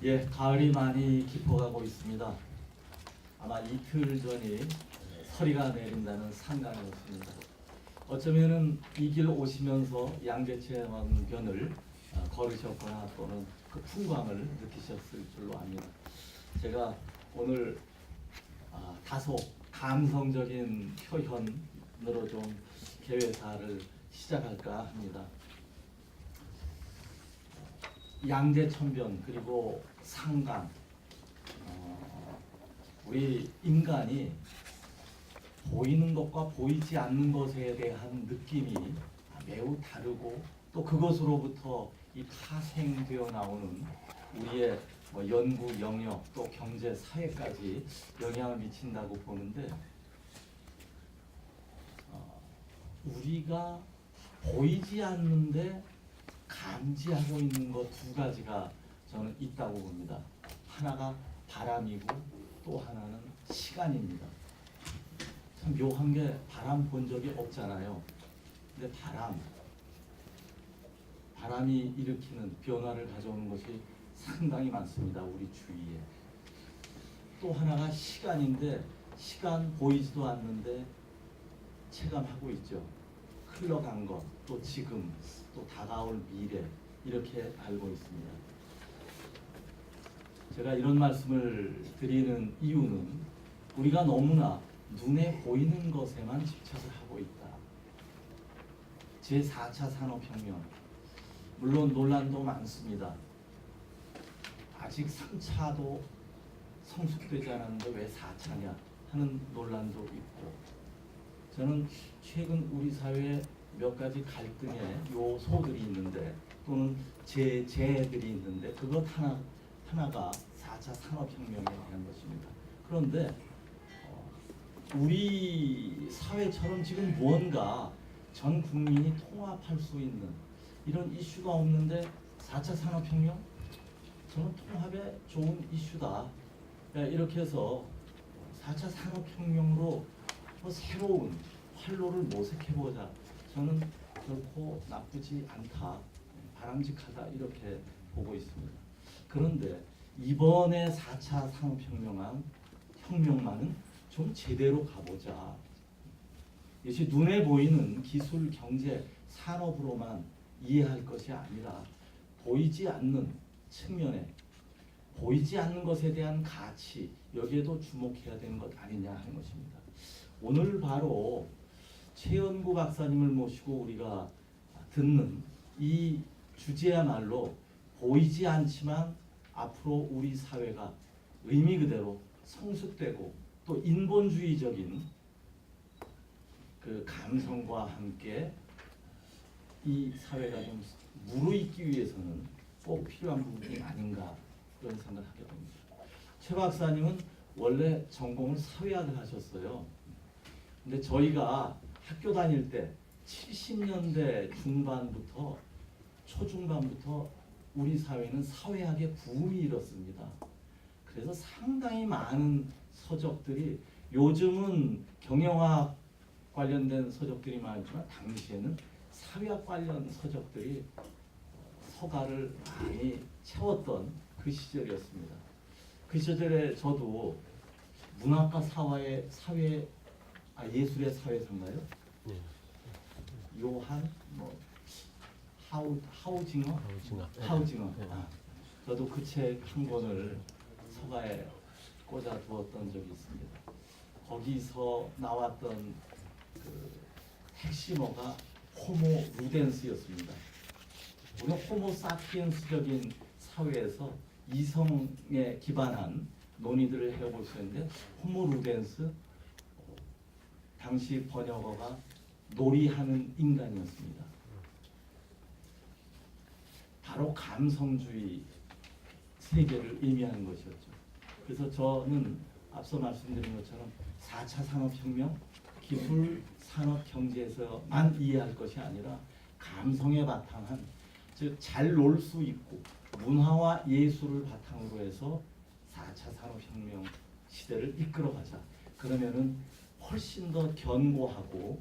예, 가을이 많이 깊어가고 있습니다. 아마 이틀 전이 서리가 내린다는 상강이었습니다. 어쩌면은 이 길 오시면서 양재천변을 걸으셨거나 또는 그 풍광을 느끼셨을 줄로 압니다. 제가 오늘 다소 감성적인 표현으로 좀 개회사를 시작할까 합니다. 양재천변 그리고 상강, 우리 인간이 보이는 것과 보이지 않는 것에 대한 느낌이 매우 다르고 또 그것으로부터 이 파생되어 나오는 우리의 연구 영역 또 경제 사회까지 영향을 미친다고 보는데, 우리가 보이지 않는데 감지하고 있는 것 두 가지가 저는 있다고 봅니다. 하나가 바람이고 또 하나는 시간입니다. 참 묘한 게 바람 본 적이 없잖아요. 근데 바람이 일으키는 변화를 가져오는 것이 상당히 많습니다. 우리 주위에. 또 하나가 시간인데 시간 보이지도 않는데 체감하고 있죠. 흘러간 것, 또 지금, 또 다가올 미래 이렇게 알고 있습니다. 제가 이런 말씀을 드리는 이유는 우리가 너무나 눈에 보이는 것에만 집착을 하고 있다. 제4차 산업혁명, 물론 논란도 많습니다. 아직 3차도 성숙되지 않았는데 왜 4차냐 하는 논란도 있고, 저는 최근 우리 사회에 몇 가지 갈등의 요소들이 있는데 또는 제들이 있는데 그것 하나가 4차 산업혁명에 대한 것입니다. 그런데 우리 사회처럼 지금 무언가 전 국민이 통합할 수 있는 이런 이슈가 없는데 4차 산업혁명? 저는 통합에 좋은 이슈다. 이렇게 해서 4차 산업혁명으로 새로운 활로를 모색해보자. 저는 결코 나쁘지 않다, 바람직하다 이렇게 보고 있습니다. 그런데 이번에 4차 산업혁명만은 좀 제대로 가보자. 이것이 눈에 보이는 기술, 경제, 산업으로만 이해할 것이 아니라 보이지 않는 측면에 보이지 않는 것에 대한 가치, 여기에도 주목해야 되는 것 아니냐 하는 것입니다. 오늘 바로 최연구 박사님을 모시고 우리가 듣는 이 주제야말로 보이지 않지만 앞으로 우리 사회가 의미 그대로 성숙되고 또 인본주의적인 그 감성과 함께 이 사회가 좀 무르익기 위해서는 꼭 필요한 부분이 아닌가 그런 생각을 하게 됩니다. 최 박사님은 원래 전공을 사회학을 하셨어요. 근데 저희가 학교 다닐 때 70년대 중반부터 초중반부터 우리 사회는 사회학의 붐이 일었습니다. 그래서 상당히 많은 서적들이, 요즘은 경영학 관련된 서적들이 많지만 당시에는 사회학 관련 서적들이 서가를 많이 채웠던 그 시절이었습니다. 그 시절에 저도 문학과 예술의 사회상가요? 네. 요한 하우징어. 네. 저도 그 책 한 권을 서가에 꽂아 두었던 적이 있습니다. 거기서 나왔던 그 핵심어가 호모 루덴스였습니다. 우리가 호모 사피엔스적인 사회에서 이성에 기반한 논의들을 해볼 수 있는데, 호모 루덴스 당시 번역어가 놀이하는 인간이었습니다. 바로 감성주의 세계를 의미하는 것이었죠. 그래서 저는 앞서 말씀드린 것처럼 4차 산업혁명, 기술, 산업, 경제에서만 이해할 것이 아니라 감성에 바탕한, 즉 잘 놀 수 있고 문화와 예술을 바탕으로 해서 4차 산업혁명 시대를 이끌어가자. 그러면은 훨씬 더 견고하고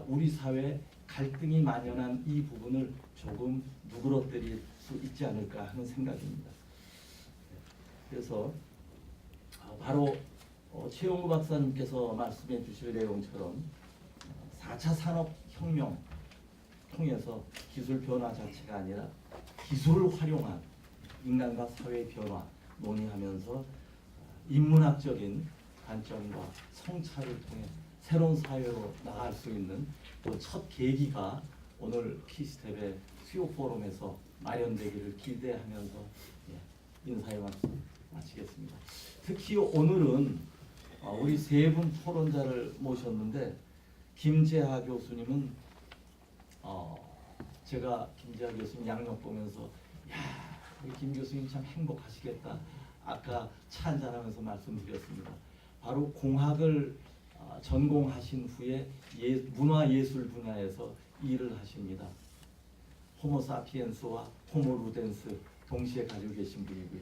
우리 사회 갈등이 만연한 이 부분을 조금 누그러뜨릴 수 있지 않을까 하는 생각입니다. 그래서 바로 최용구 박사님께서 말씀해 주실 내용처럼 4차 산업혁명 통해서 기술 변화 자체가 아니라 기술을 활용한 인간과 사회의 변화 논의하면서 인문학적인 관점과 성찰을 통해 새로운 사회로 나갈 수 있는 그 첫 계기가 오늘 키스텝의 수요 포럼에서 마련되기를 기대하면서 인사의 말씀 마치겠습니다. 특히 오늘은 우리 세 분 토론자를 모셨는데 김재하 교수님은 제가 김재하 교수님 양력 보면서 야, 우리 김 교수님 참 행복하시겠다. 아까 차 한잔하면서 말씀드렸습니다. 바로 공학을 전공하신 후에 문화예술 분야에서 일을 하십니다. 호모사피엔스와 호모루덴스 동시에 가지고 계신 분이고요.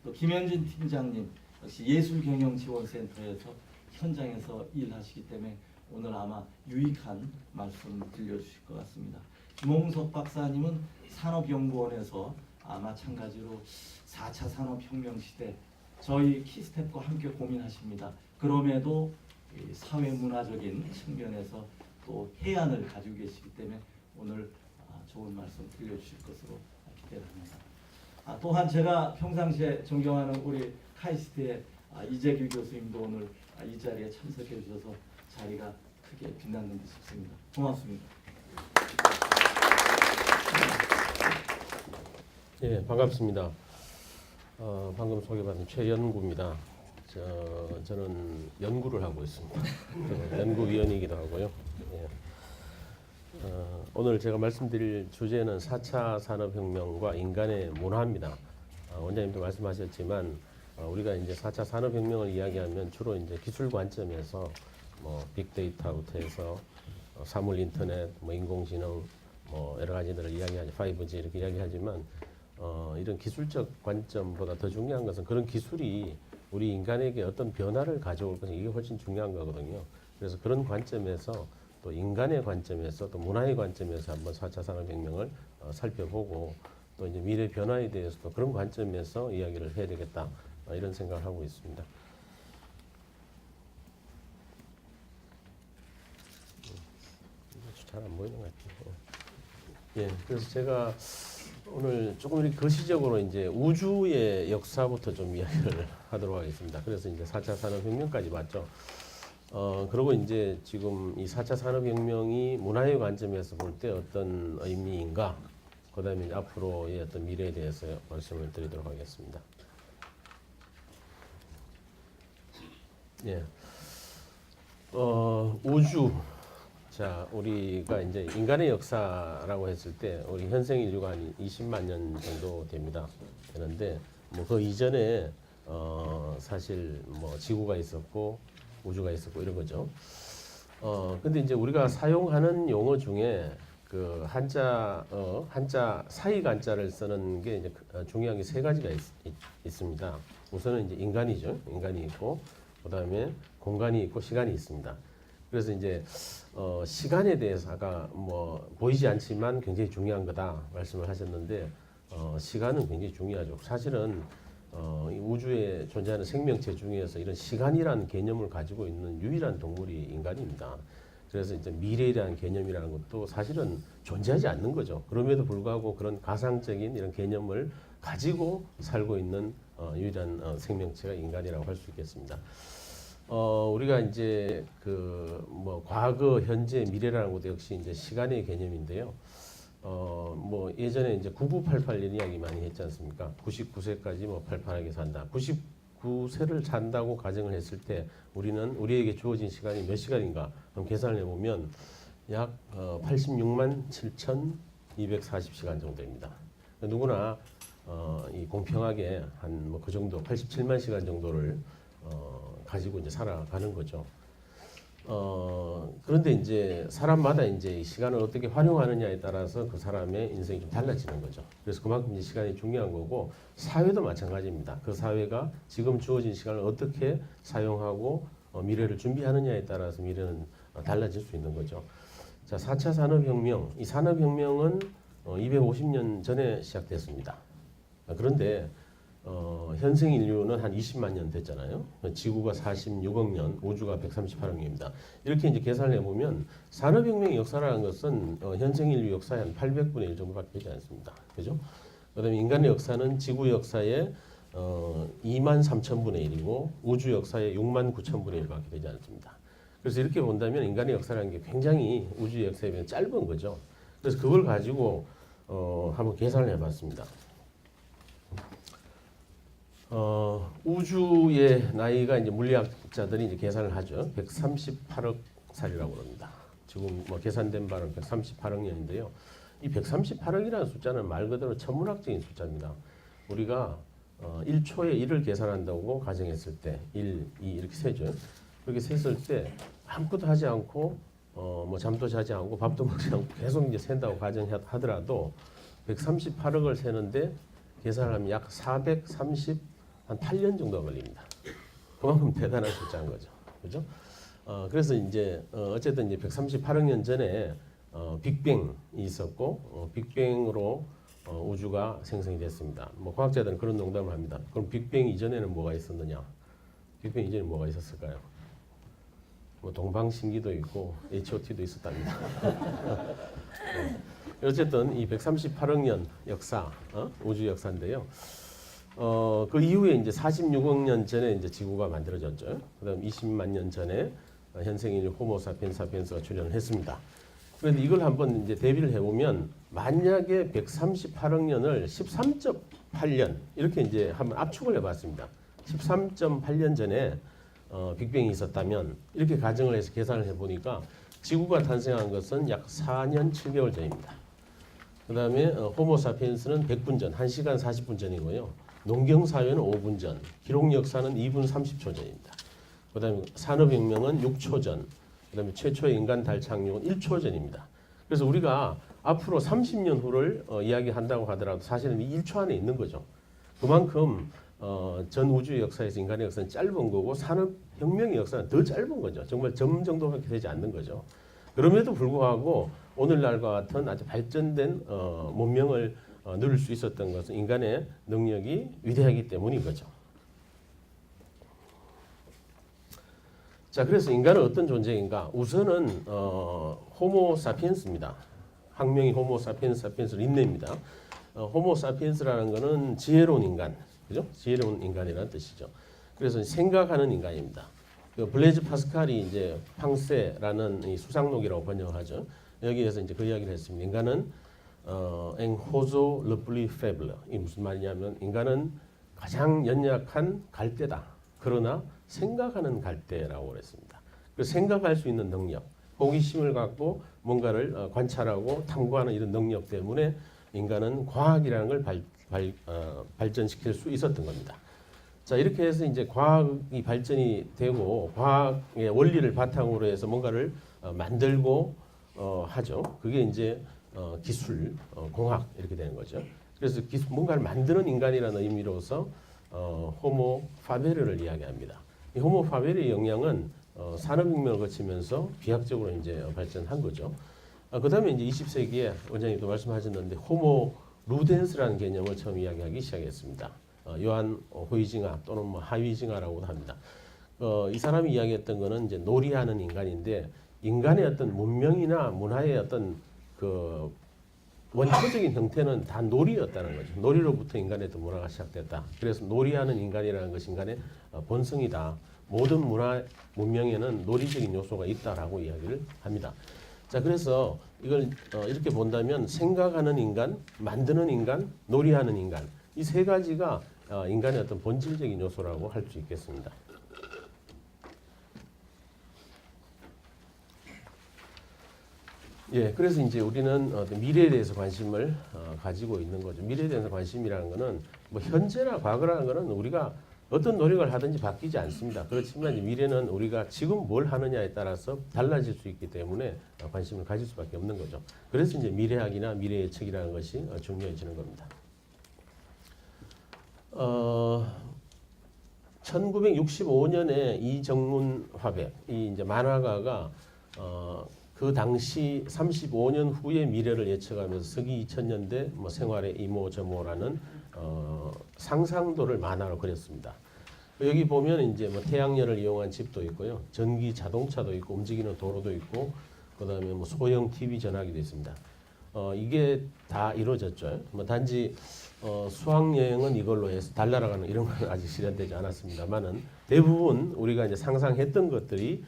또 김현진 팀장님 역시 예술경영지원센터에서 현장에서 일하시기 때문에 오늘 아마 유익한 말씀 들려주실 것 같습니다. 김홍석 박사님은 산업연구원에서 마찬가지로 4차 산업혁명 시대 저희 키스텝과 함께 고민하십니다. 그럼에도 사회문화적인 측면에서 또 해안을 가지고 계시기 때문에 오늘 좋은 말씀 들려주실 것으로 기대합니다. 또한 제가 평상시에 존경하는 우리 카이스트의 이재규 교수님도 오늘 이 자리에 참석해 주셔서 자리가 크게 빛났는 듯 싶습니다. 고맙습니다. 예, 반갑습니다. 방금 소개받은 최연구입니다. 저는 연구를 하고 있습니다. 연구위원이기도 하고요. 예. 오늘 제가 말씀드릴 주제는 4차 산업혁명과 인간의 문화입니다. 원장님도 말씀하셨지만 우리가 이제 4차 산업혁명을 이야기하면 주로 이제 기술 관점에서 뭐 빅데이터부터 해서 사물 인터넷, 뭐 인공지능, 뭐 여러 가지들을 이야기하죠. 5G 이렇게 이야기하지만 이런 기술적 관점보다 더 중요한 것은 그런 기술이 우리 인간에게 어떤 변화를 가져올 것이 이게 훨씬 중요한 거거든요. 그래서 그런 관점에서 또 인간의 관점에서 또 문화의 관점에서 한번 4차 산업혁명을 살펴보고 또 이제 미래 변화에 대해서도 그런 관점에서 이야기를 해야 되겠다 이런 생각을 하고 있습니다. 잘 안 보이는 것 같아요. 예, 그래서 제가 오늘 조금 이렇게 거시적으로 이제 우주의 역사부터 좀 이야기를 하도록 하겠습니다. 그래서 이제 4차 산업혁명까지 봤죠. 그리고 이제 지금 이 4차 산업혁명이 문화의 관점에서 볼 때 어떤 의미인가, 그 다음에 앞으로의 어떤 미래에 대해서 말씀을 드리도록 하겠습니다. 예. 우주. 자, 우리가 이제 인간의 역사라고 했을 때 우리 현생 인류가 한 20만 년 정도 됩니다. 되는데 뭐 그 이전에 사실 뭐 지구가 있었고 우주가 있었고 이런 거죠. 근데 이제 우리가 사용하는 용어 중에 그 한자 사이 간자를 쓰는 게 이제 중요한 게 세 가지가 있습니다. 우선은 이제 인간이죠. 인간이 있고 그다음에 공간이 있고 시간이 있습니다. 그래서 이제 시간에 대해서 아까 뭐 보이지 않지만 굉장히 중요한 거다 말씀을 하셨는데 시간은 굉장히 중요하죠. 사실은 이 우주에 존재하는 생명체 중에서 이런 시간이라는 개념을 가지고 있는 유일한 동물이 인간입니다. 그래서 이제 미래라는 개념이라는 것도 사실은 존재하지 않는 거죠. 그럼에도 불구하고 그런 가상적인 이런 개념을 가지고 살고 있는 유일한 생명체가 인간이라고 할 수 있겠습니다. 우리가 이제 그 뭐 과거, 현재, 미래라는 것도 역시 이제 시간의 개념인데요. 뭐 예전에 이제 9988 이야기 많이 했지 않습니까? 99세까지 뭐 팔팔하게 산다. 99세를 산다고 가정을 했을 때 우리에게 주어진 시간이 몇 시간인가? 그럼 계산을 해보면 약 86만 7,240시간 정도입니다. 누구나 이 공평하게 한 뭐 그 정도 87만 시간 정도를 가지고 이제 살아가는 거죠. 그런데 이제 사람마다 이제 시간을 어떻게 활용하느냐에 따라서 그 사람의 인생이 좀 달라지는 거죠. 그래서 그만큼 이제 시간이 중요한 거고 사회도 마찬가지입니다. 그 사회가 지금 주어진 시간을 어떻게 사용하고 미래를 준비하느냐에 따라서 미래는 달라질 수 있는 거죠. 자, 4차 산업혁명. 이 산업혁명은 250년 전에 시작됐습니다. 그런데 현생 인류는 한 20만 년 됐잖아요. 지구가 46억 년, 우주가 138억 년입니다. 이렇게 이제 계산을 해보면 산업혁명의 역사라는 것은 현생 인류 역사의 한 800분의 1 정도밖에 되지 않습니다. 그죠? 그다음에 인간의 역사는 지구 역사의 2만 3천분의 1이고 우주 역사의 6만 9천분의 1밖에 되지 않습니다. 그래서 이렇게 본다면 인간의 역사라는 게 굉장히 우주 역사에 비해 짧은 거죠. 그래서 그걸 가지고 한번 계산을 해봤습니다. 우주의 나이가 이제 물리학자들이 이제 계산을 하죠. 138억 살이라고 합니다. 지금 뭐 계산된 바는 138억 년인데요. 이 138억이라는 숫자는 말 그대로 천문학적인 숫자입니다. 우리가 1초에 1을 계산한다고 가정했을 때 1, 2 이렇게 세죠. 그렇게 셌을 때 아무것도 하지 않고 뭐 잠도 자지 않고 밥도 먹지 않고 계속 이제 센다고 가정하더라도 138억을 세는데 계산을 하면 약 438년 정도가 걸립니다. 그만큼 대단한 숫자인 거죠. 그죠? 그래서 이제 어쨌든 이제 138억 년 전에 빅뱅이 있었고 빅뱅으로 우주가 생성이 됐습니다. 뭐 과학자들은 그런 농담을 합니다. 그럼 빅뱅 이전에는 뭐가 있었느냐? 빅뱅 이전에 뭐가 있었을까요? 뭐 동방신기도 있고 H.O.T도 있었답니다. 어쨌든 이 138억 년 역사, 우주 역사인데요. 그 이후에 이제 46억 년 전에 이제 지구가 만들어졌죠. 그다음 20만 년 전에 현생인 호모 사피엔스가 출현을 했습니다. 그런데 이걸 한번 이제 대비를 해보면 만약에 138억 년을 13.8년 이렇게 이제 한번 압축을 해봤습니다. 13.8년 전에 빅뱅이 있었다면 이렇게 가정을 해서 계산을 해보니까 지구가 탄생한 것은 약 4년 7개월 전입니다. 그 다음에 호모 사피엔스는 100분 전, 1시간 40분 전이고요. 농경사회는 5분 전, 기록 역사는 2분 30초 전입니다. 그 다음에 산업혁명은 6초 전, 그 다음에 최초의 인간 달 착륙은 1초 전입니다. 그래서 우리가 앞으로 30년 후를 이야기한다고 하더라도 사실은 이 1초 안에 있는 거죠. 그만큼 전 우주 역사에서 인간의 역사는 짧은 거고 산업혁명의 역사는 더 짧은 거죠. 정말 점 정도밖에 되지 않는 거죠. 그럼에도 불구하고 오늘날과 같은 아주 발전된 문명을 누릴 수 있었던 것은 인간의 능력이 위대하기 때문인 거죠. 자, 그래서 인간은 어떤 존재인가? 우선은 호모 사피엔스입니다. 학명이 호모 사피엔스 린네입니다. 호모 사피엔스라는 것은 지혜로운 인간, 그죠? 지혜로운 인간이라는 뜻이죠. 그래서 생각하는 인간입니다. 그 블레이즈 파스칼이 이제 팡세라는 이 수상록이라고 번역하죠. 여기에서 이제 그 이야기를 했습니다. 인간은 앵호조 르플리 페블러. 이 무슨 말이냐면 인간은 가장 연약한 갈대다. 그러나 생각하는 갈대라고 그랬습니다. 그 생각할 수 있는 능력, 호기심을 갖고 뭔가를 관찰하고 탐구하는 이런 능력 때문에 인간은 과학이라는 걸 발전시킬 수 있었던 겁니다. 자, 이렇게 해서 이제 과학이 발전이 되고 과학의 원리를 바탕으로 해서 뭔가를 만들고 하죠. 그게 이제 기술, 공학 이렇게 되는 거죠. 그래서 뭔가를 만드는 인간이라는 의미로서 호모 파베르를 이야기합니다. 이 호모 파베르의 영향은 산업혁명을 거치면서 비약적으로 이제 발전한 거죠. 그다음에 이제 20세기에 원장님도 말씀하셨는데 호모 루덴스라는 개념을 처음 이야기하기 시작했습니다. 요한 호이징아 또는 뭐 하위징아라고도 합니다. 이 사람이 이야기했던 거는 이제 놀이하는 인간인데 인간의 어떤 문명이나 문화의 어떤 그 원초적인 형태는 다 놀이였다는 거죠. 놀이로부터 인간의 어떤 문화가 시작됐다. 그래서 놀이하는 인간이라는 것이 인간의 본성이다. 모든 문화 문명에는 놀이적인 요소가 있다라고 이야기를 합니다. 자, 그래서 이걸 이렇게 본다면 생각하는 인간, 만드는 인간, 놀이하는 인간 이 세 가지가 인간의 어떤 본질적인 요소라고 할 수 있겠습니다. 예, 그래서 이제 우리는 미래에 대해서 관심을 가지고 있는 거죠. 미래에 대해서 관심이라는 거는 뭐 현재나 과거라는 거는 우리가 어떤 노력을 하든지 바뀌지 않습니다. 그렇지만 이제 미래는 우리가 지금 뭘 하느냐에 따라서 달라질 수 있기 때문에 관심을 가질 수밖에 없는 거죠. 그래서 이제 미래학이나 미래 예측이라는 것이 중요해지는 겁니다. 1965년에 이정문 화백, 이 이제 만화가가 그 당시 35년 후의 미래를 예측하면서 서기 2000년대 뭐 생활의 이모저모라는 상상도를 만화로 그렸습니다. 여기 보면 이제 뭐 태양열을 이용한 집도 있고요, 전기 자동차도 있고 움직이는 도로도 있고, 그다음에 뭐 소형 TV 전화기도 있습니다. 이게 다 이루어졌죠. 뭐 단지 수학 여행은 이걸로 해서 달 날아가는 이런 건 아직 실현되지 않았습니다만은 대부분 우리가 이제 상상했던 것들이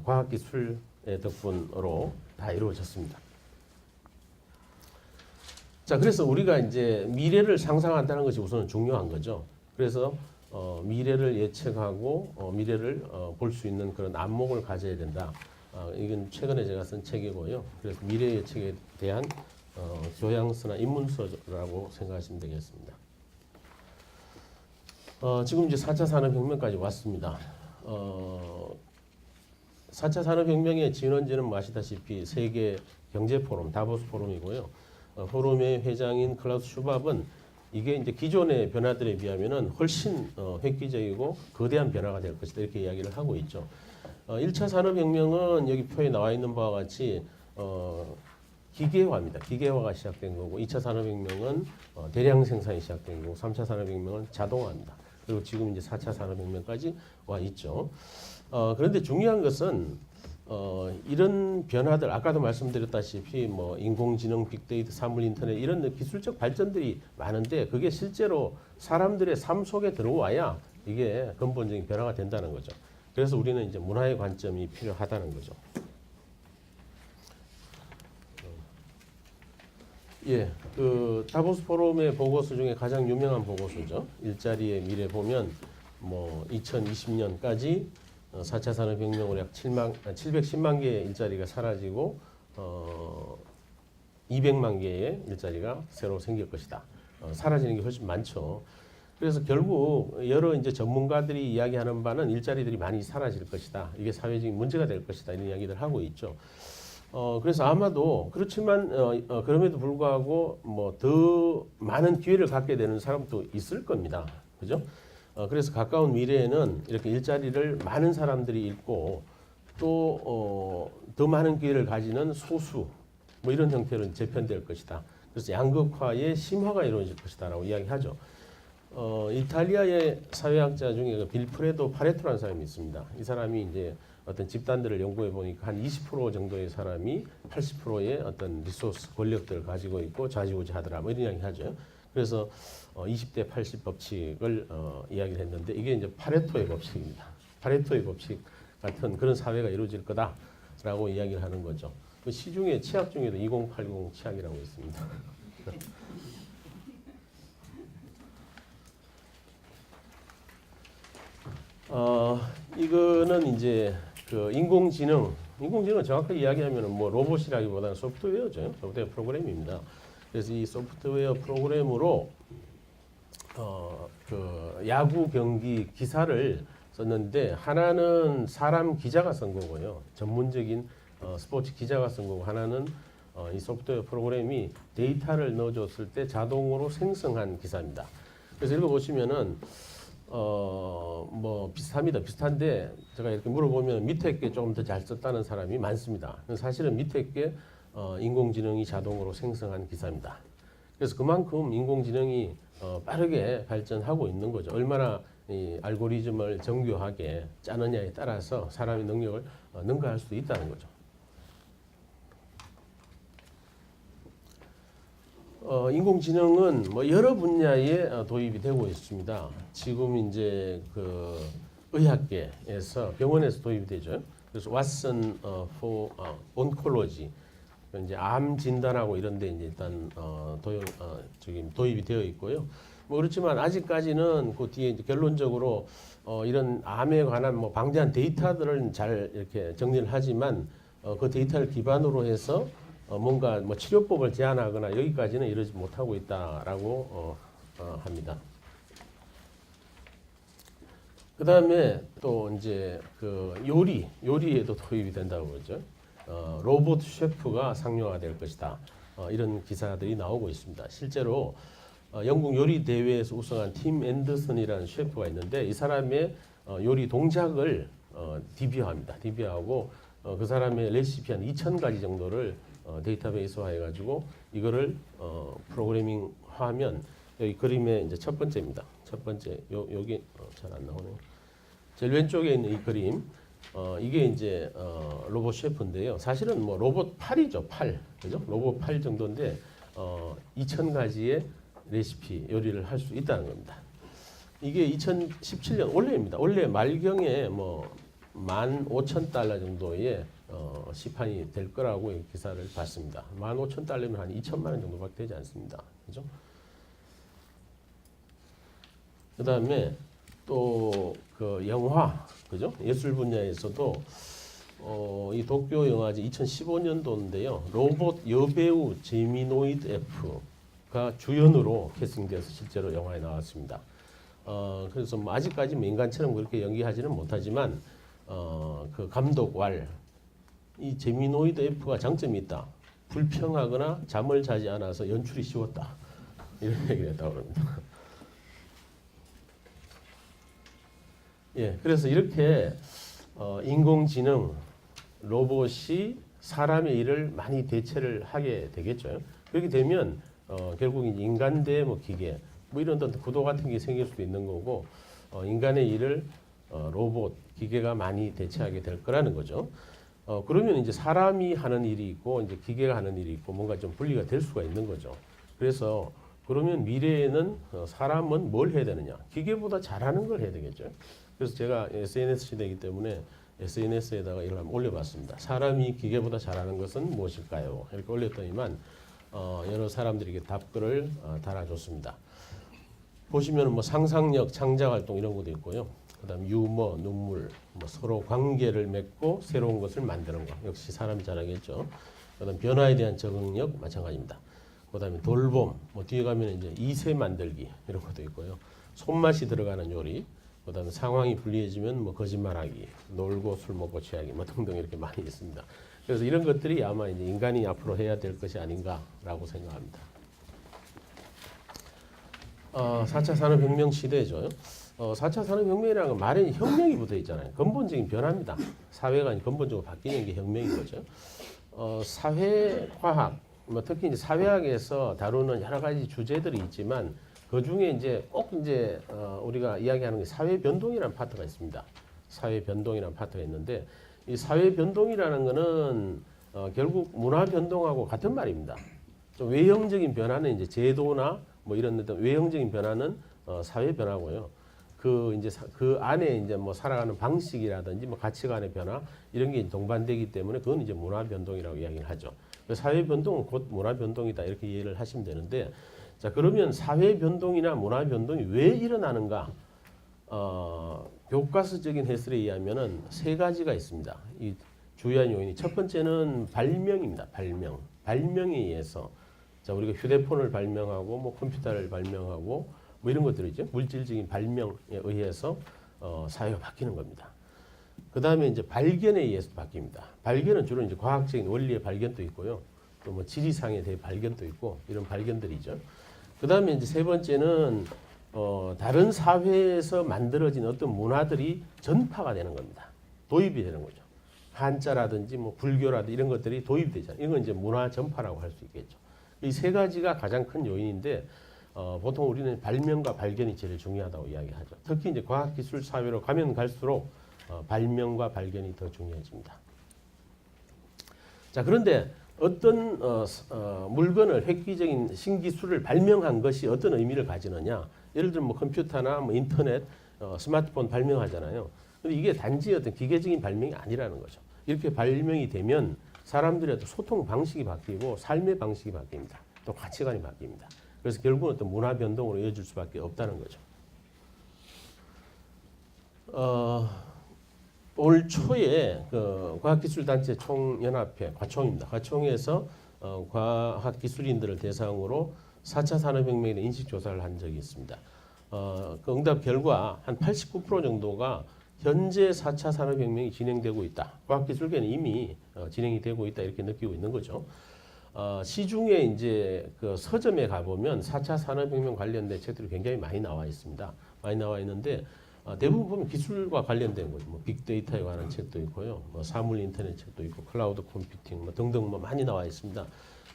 과학기술의 덕분으로 다 이루어졌습니다. 자, 그래서 우리가 이제 미래를 상상한다는 것이 우선 중요한 거죠. 그래서 미래를 예측하고 미래를 볼 수 있는 그런 안목을 가져야 된다. 이건 최근에 제가 쓴 책이고요. 그래서 미래 예측에 대한 교양서나 입문서라고 생각하시면 되겠습니다. 지금 이제 4차 산업혁명까지 왔습니다. 4차 산업혁명의 진원지는 뭐 아시다시피 세계 경제포럼, 다보스 포럼이고요. 포럼의 회장인 클라우스 슈밥은 이게 이제 기존의 변화들에 비하면은 훨씬 획기적이고 거대한 변화가 될 것이다, 이렇게 이야기를 하고 있죠. 1차 산업혁명은 여기 표에 나와 있는 바와 같이 기계화입니다. 기계화가 시작된 거고, 2차 산업혁명은 대량 생산이 시작된 거고, 3차 산업혁명은 자동화입니다. 그리고 지금 이제 4차 산업혁명까지 와 있죠. 그런데 중요한 것은 이런 변화들, 아까도 말씀드렸다시피 뭐 인공지능, 빅데이터, 사물 인터넷 이런 기술적 발전들이 많은데 그게 실제로 사람들의 삶 속에 들어와야 이게 근본적인 변화가 된다는 거죠. 그래서 우리는 이제 문화의 관점이 필요하다는 거죠. 예, 그 다보스 포럼의 보고서 중에 가장 유명한 보고서죠. 일자리의 미래 보면 뭐 2020년까지 4차 산업혁명으로 약 710만 개의 일자리가 사라지고 200만 개의 일자리가 새로 생길 것이다. 사라지는 게 훨씬 많죠. 그래서 결국 여러 이제 전문가들이 이야기하는 바는 일자리들이 많이 사라질 것이다. 이게 사회적인 문제가 될 것이다. 이런 이야기를 하고 있죠. 그래서 아마도 그렇지만 그럼에도 불구하고 뭐 더 많은 기회를 갖게 되는 사람도 있을 겁니다. 그죠? 그래서 가까운 미래에는 이렇게 일자리를 많은 사람들이 잃고 또 더 많은 기회를 가지는 소수 뭐 이런 형태로 재편될 것이다. 그래서 양극화의 심화가 이루어질 것이다라고 이야기하죠. 이탈리아의 사회학자 중에 그 빌프레도 파레토라는 사람이 있습니다. 이 사람이 이제 어떤 집단들을 연구해 보니까 한 20% 정도의 사람이 80%의 어떤 리소스 권력들을 가지고 있고 좌지우지하더라 뭐 이런 이야기 하죠. 그래서 20대 80 법칙을 이야기를 했는데 이게 이제 파레토의 법칙입니다. 파레토의 법칙 같은 그런 사회가 이루어질 거다라고 이야기를 하는 거죠. 그 시중에 치약 중에도 2080 치약이라고 있습니다. 이거는 이제 그 인공지능 정확하게 이야기하면 뭐 로봇이라기보다는 소프트웨어죠. 소프트웨어 프로그램입니다. 그래서 이 소프트웨어 프로그램으로 그 야구 경기 기사를 썼는데 하나는 사람 기자가 쓴 거고요. 전문적인 스포츠 기자가 쓴 거고, 하나는 이 소프트웨어 프로그램이 데이터를 넣어줬을 때 자동으로 생성한 기사입니다. 그래서 읽어보시면은 뭐 비슷합니다. 비슷한데 제가 이렇게 물어보면 밑에 게 조금 더 잘 썼다는 사람이 많습니다. 사실은 밑에 게 인공지능이 자동으로 생성한 기사입니다. 그래서 그만큼 인공지능이 빠르게 발전하고 있는 거죠. 얼마나 이 알고리즘을 정교하게 짜느냐에 따라서 사람의 능력을 능가할 수도 있다는 거죠. 인공지능은 뭐 여러 분야에 도입이 되고 있습니다. 지금 이제 그 의학계에서 병원에서 도입이 되죠. 그래서 왓슨 for oncology, 이제 암 진단하고 이런데 이제 일단 도입이 되어 있고요. 뭐 그렇지만 아직까지는 그 뒤에 이제 결론적으로 이런 암에 관한 뭐 방대한 데이터들을 잘 이렇게 정리를 하지만 그 데이터를 기반으로 해서 뭔가 뭐 치료법을 제안하거나 여기까지는 이러지 못하고 있다라고 합니다. 그다음에 또 이제 그 요리에도 도입이 된다고 그러죠. 로봇 셰프가 상용화될 것이다. 이런 기사들이 나오고 있습니다. 실제로 영국 요리 대회에서 우승한 팀 앤더슨이라는 셰프가 있는데 이 사람의 요리 동작을 DB화합니다. DB화하고 그 사람의 레시피 한 2,000가지 정도를 데이터베이스화 해가지고 이거를 프로그래밍화하면 여기 그림의 이제 첫 번째입니다. 첫 번째 여기 잘 안 나오네요. 제일 왼쪽에 있는 이 그림 이게 이제 로봇 셰프인데요. 사실은 뭐 로봇 팔이죠, 팔, 그죠? 로봇 팔 정도인데 2,000가지의 레시피 요리를 할 수 있다는 겁니다. 이게 2017년 올해입니다. 올해 말경에 뭐 15,000달러 정도의 시판이 될 거라고 기사를 봤습니다. 15,000달러면 한 2천만 원 정도밖에 되지 않습니다. 그죠? 그다음에 또 그 영화, 그죠? 예술 분야에서도 이 도쿄 영화제 2015년도인데요. 로봇 여배우 제미노이드 F가 주연으로 캐스팅돼서 실제로 영화에 나왔습니다. 그래서 뭐 아직까지 뭐 인간처럼 그렇게 연기하지는 못하지만 그 감독 이 제미노이드 F가 장점이 있다. 불평하거나 잠을 자지 않아서 연출이 쉬웠다. 이런 얘기를 했다고 합니다. 예, 그래서 이렇게 인공지능 로봇이 사람의 일을 많이 대체를 하게 되겠죠. 그렇게 되면 결국 인간 대 뭐 기계 뭐 이런 어떤 구도 같은 게 생길 수도 있는 거고 인간의 일을 로봇 기계가 많이 대체하게 될 거라는 거죠. 그러면 이제 사람이 하는 일이 있고 이제 기계가 하는 일이 있고 뭔가 좀 분리가 될 수가 있는 거죠. 그래서 그러면 미래에는 사람은 뭘 해야 되느냐? 기계보다 잘하는 걸 해야 되겠죠. 그래서 제가 SNS 시대이기 때문에 SNS에다가 이걸 한번 올려봤습니다. 사람이 기계보다 잘하는 것은 무엇일까요? 이렇게 올렸더니만 여러 사람들에게 답글을 달아줬습니다. 보시면 뭐 상상력, 창작 활동 이런 것도 있고요. 그다음 유머, 눈물, 뭐 서로 관계를 맺고 새로운 것을 만드는 것 역시 사람이 잘하겠죠. 그다음 변화에 대한 적응력 마찬가지입니다. 그다음에 돌봄, 뭐 뒤에 가면 이제 이세 만들기 이런 것도 있고요. 손맛이 들어가는 요리, 그다음에 상황이 불리해지면 뭐 거짓말하기, 놀고 술 먹고 취하기 뭐 등등 이렇게 많이 있습니다. 그래서 이런 것들이 아마 이제 인간이 앞으로 해야 될 것이 아닌가라고 생각합니다. 4차 산업혁명 시대죠. 4차 산업혁명이라는 건 말에 혁명이 붙어 있잖아요. 근본적인 변화입니다. 사회가 근본적으로 바뀌는 게 혁명인 거죠. 사회과학, 뭐 특히 이제 사회학에서 다루는 여러 가지 주제들이 있지만 그 중에 이제 꼭 이제 우리가 이야기하는 게 사회 변동이라는 파트가 있습니다. 사회 변동이라는 파트가 있는데 이 사회 변동이라는 거는 결국 문화 변동하고 같은 말입니다. 좀 외형적인 변화는 이제 제도나 뭐 이런 어떤 외형적인 변화는 사회 변화고요. 그 이제 그 안에 이제 뭐 살아가는 방식이라든지 뭐 가치관의 변화 이런 게 동반되기 때문에 그건 이제 문화 변동이라고 이야기를 하죠. 사회 변동은 곧 문화 변동이다 이렇게 이해를 하시면 되는데 자 그러면 사회 변동이나 문화 변동이 왜 일어나는가? 교과서적인 해설에 의하면은 세 가지가 있습니다. 이 주요한 요인이 첫 번째는 발명입니다. 발명에 의해서 자 우리가 휴대폰을 발명하고 뭐 컴퓨터를 발명하고 뭐 이런 것들이죠. 물질적인 발명에 의해서 사회가 바뀌는 겁니다. 그 다음에 이제 발견에 의해서 바뀝니다. 발견은 주로 이제 과학적인 원리의 발견도 있고요. 또 뭐 지리상의 대발견도 있고 이런 발견들이죠. 그 다음에 이제 세 번째는 다른 사회에서 만들어진 어떤 문화들이 전파가 되는 겁니다. 도입이 되는 거죠. 한자라든지 뭐 불교라든지 이런 것들이 도입되잖아요. 이건 이제 문화 전파라고 할 수 있겠죠. 이 세 가지가 가장 큰 요인인데 보통 우리는 발명과 발견이 제일 중요하다고 이야기하죠. 특히 이제 과학기술 사회로 가면 갈수록 발명과 발견이 더 중요해집니다. 자 그런데 어떤 물건을 획기적인 신기술을 발명한 것이 어떤 의미를 가지느냐? 예를 들면 뭐 컴퓨터나 뭐 인터넷, 스마트폰 발명하잖아요. 근데 이게 단지 어떤 기계적인 발명이 아니라는 거죠. 이렇게 발명이 되면 사람들의 어떤 소통 방식이 바뀌고 삶의 방식이 바뀝니다. 또 가치관이 바뀝니다. 그래서 결국은 어떤 문화 변동으로 이어질 수밖에 없다는 거죠. 올 초에 그 과학기술단체 총연합회 과총입니다. 과총에서 과학기술인들을 대상으로 4차 산업혁명에 대한 인식조사를 한 적이 있습니다. 그 응답 결과 한 89% 정도가 현재 4차 산업혁명이 진행되고 있다. 과학기술계는 이미 진행이 되고 있다 이렇게 느끼고 있는 거죠. 시중에 이제 그 서점에 가보면 4차 산업혁명 관련된 책들이 굉장히 많이 나와 있습니다. 많이 나와 있는데 대부분 보면 기술과 관련된 거죠. 뭐 빅데이터에 관한 책도 있고요. 뭐 사물 인터넷 책도 있고 클라우드 컴퓨팅 뭐 등등 뭐 많이 나와 있습니다.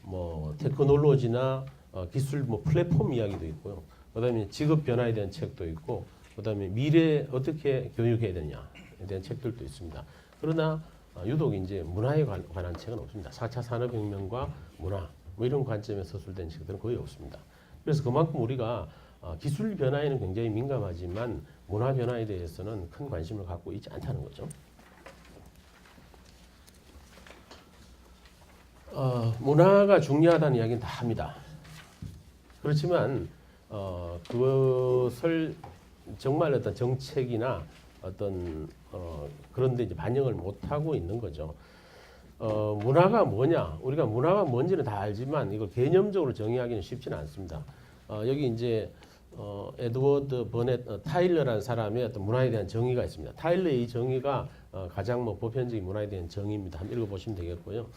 뭐 테크놀로지나 기술 뭐 플랫폼 이야기도 있고요. 그다음에 직업 변화에 대한 책도 있고 그다음에 미래 어떻게 교육해야 되냐에 대한 책들도 있습니다. 그러나 유독 이제 문화에 관한 책은 없습니다. 4차 산업혁명과 문화 뭐 이런 관점에서 서술된 책들은 거의 없습니다. 그래서 그만큼 우리가 기술 변화에는 굉장히 민감하지만 문화 변화에 대해서는 큰 관심을 갖고 있지 않다는 거죠. 문화가 중요하다는 이야기는 다 합니다. 그렇지만 그것을 정말 어떤 정책이나 어떤 그런데 이제 반영을 못 하고 있는 거죠. 문화가 뭐냐? 우리가 문화가 뭔지는 다 알지만 이걸 개념적으로 정의하기는 쉽지는 않습니다. 여기 이제 에드워드 버넷 타일러라는 사람의 어떤 문화에 대한 정의가 있습니다. 타일러의 이 정의가 가장 뭐 보편적인 문화에 대한 정의입니다. 한번 읽어보시면 되겠고요.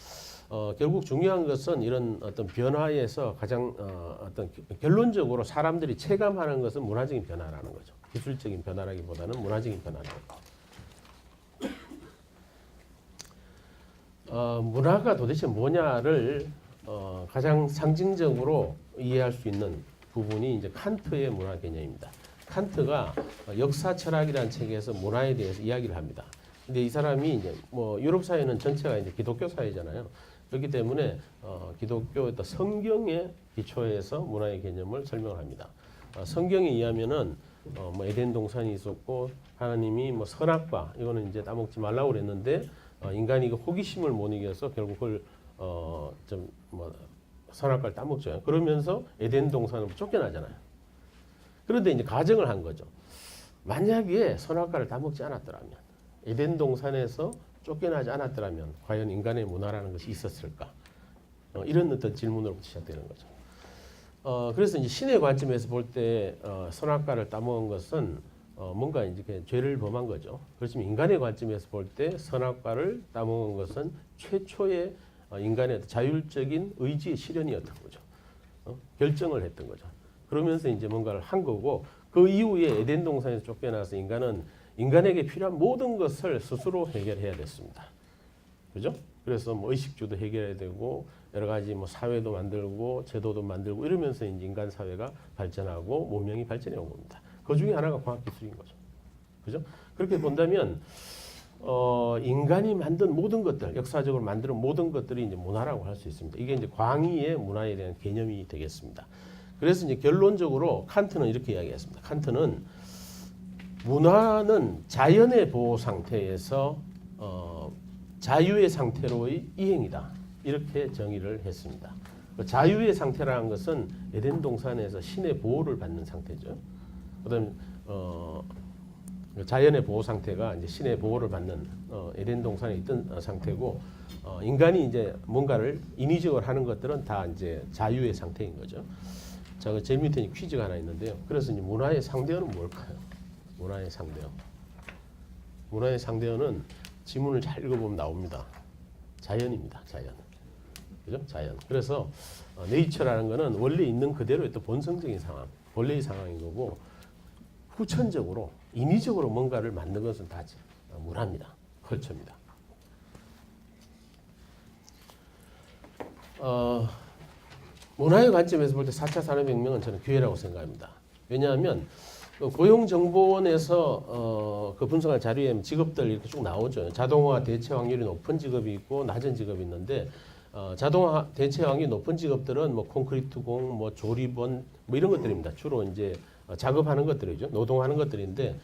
결국 중요한 것은 이런 어떤 변화에서 가장 어떤 결론적으로 사람들이 체감하는 것은 문화적인 변화라는 거죠. 기술적인 변화라기보다는 문화적인 변화라는 거. 문화가 도대체 뭐냐를 가장 상징적으로 이해할 수 있는 부분이 이제 칸트의 문화 개념입니다. 칸트가 역사 철학이라는 책에서 문화에 대해서 이야기를 합니다. 근데 이 사람이 이제 뭐 유럽 사회는 전체가 이제 기독교 사회잖아요. 그렇기 때문에 기독교 성경의 기초에서 문화의 개념을 설명을 합니다. 성경에 의하면은 뭐 에덴 동산이 있었고 하나님이 뭐 선악과 이거는 이제 따먹지 말라고 그랬는데 인간이 그 호기심을 못 이겨서 결국 그걸 좀 뭐 선악과를 따먹죠. 그러면서 에덴 동산으로 쫓겨나잖아요. 그런데 이제 가정을 한 거죠. 만약에 선악과를 따먹지 않았더라면 에덴 동산에서 쫓겨나지 않았더라면 과연 인간의 문화라는 것이 있었을까? 이런 어떤 질문으로부터 시작되는 거죠. 그래서 이제 신의 관점에서 볼 때 선악과를 따먹은 것은 뭔가 이제 죄를 범한 거죠. 그렇지만 인간의 관점에서 볼 때 선악과를 따먹은 것은 최초의 인간의 자율적인 의지의 실현이었던 거죠. 결정을 했던 거죠. 그러면서 이제 뭔가를 한 거고 그 이후에 에덴 동산에서 쫓겨나서 인간은 인간에게 필요한 모든 것을 스스로 해결해야 됐습니다. 그죠? 그래서 뭐 의식주도 해결해야 되고 여러 가지 뭐 사회도 만들고 제도도 만들고 이러면서 이제 인간 사회가 발전하고 문명이 발전해 온 겁니다. 그 중에 하나가 과학기술인 거죠. 그죠? 그렇게 본다면 인간이 만든 모든 것들, 역사적으로 만든 모든 것들이 이제 문화라고 할 수 있습니다. 이게 이제 광의의 문화에 대한 개념이 되겠습니다. 그래서 이제 결론적으로 칸트는 이렇게 이야기했습니다. 칸트는 문화는 자연의 보호 상태에서 자유의 상태로의 이행이다. 이렇게 정의를 했습니다. 자유의 상태라는 것은 에덴 동산에서 신의 보호를 받는 상태죠. 그다음 자연의 보호 상태가 이제 신의 보호를 받는 에덴 동산에 있던 상태고 인간이 이제 뭔가를 인위적으로 하는 것들은 다 이제 자유의 상태인 거죠. 자, 그 제일 밑에 퀴즈가 하나 있는데요. 그래서 이제 문화의 상대어는 뭘까요? 문화의 상대어. 문화의 상대어는 지문을 잘 읽어보면 나옵니다. 자연입니다. 자연. 그죠? 자연. 그래서 네이처라는 거는 원래 있는 그대로의 또 본성적인 상황, 본래의 상황인 거고 후천적으로 인위적으로 뭔가를 만든 것은 다 문화입니다. 컬처입니다. 문화의 관점에서 볼 때 4차 산업혁명은 저는 기회라고 생각합니다. 왜냐하면 고용정보원에서 그 분석한 자료에 직업들 이렇게 쭉 나오죠. 자동화 대체 확률이 높은 직업이 있고 낮은 직업이 있는데 자동화 대체 확률이 높은 직업들은 뭐 콘크리트 공, 뭐 조리원 뭐 이런 것들입니다. 주로 이제 작업하는 것들이죠. 노동하는 것들인데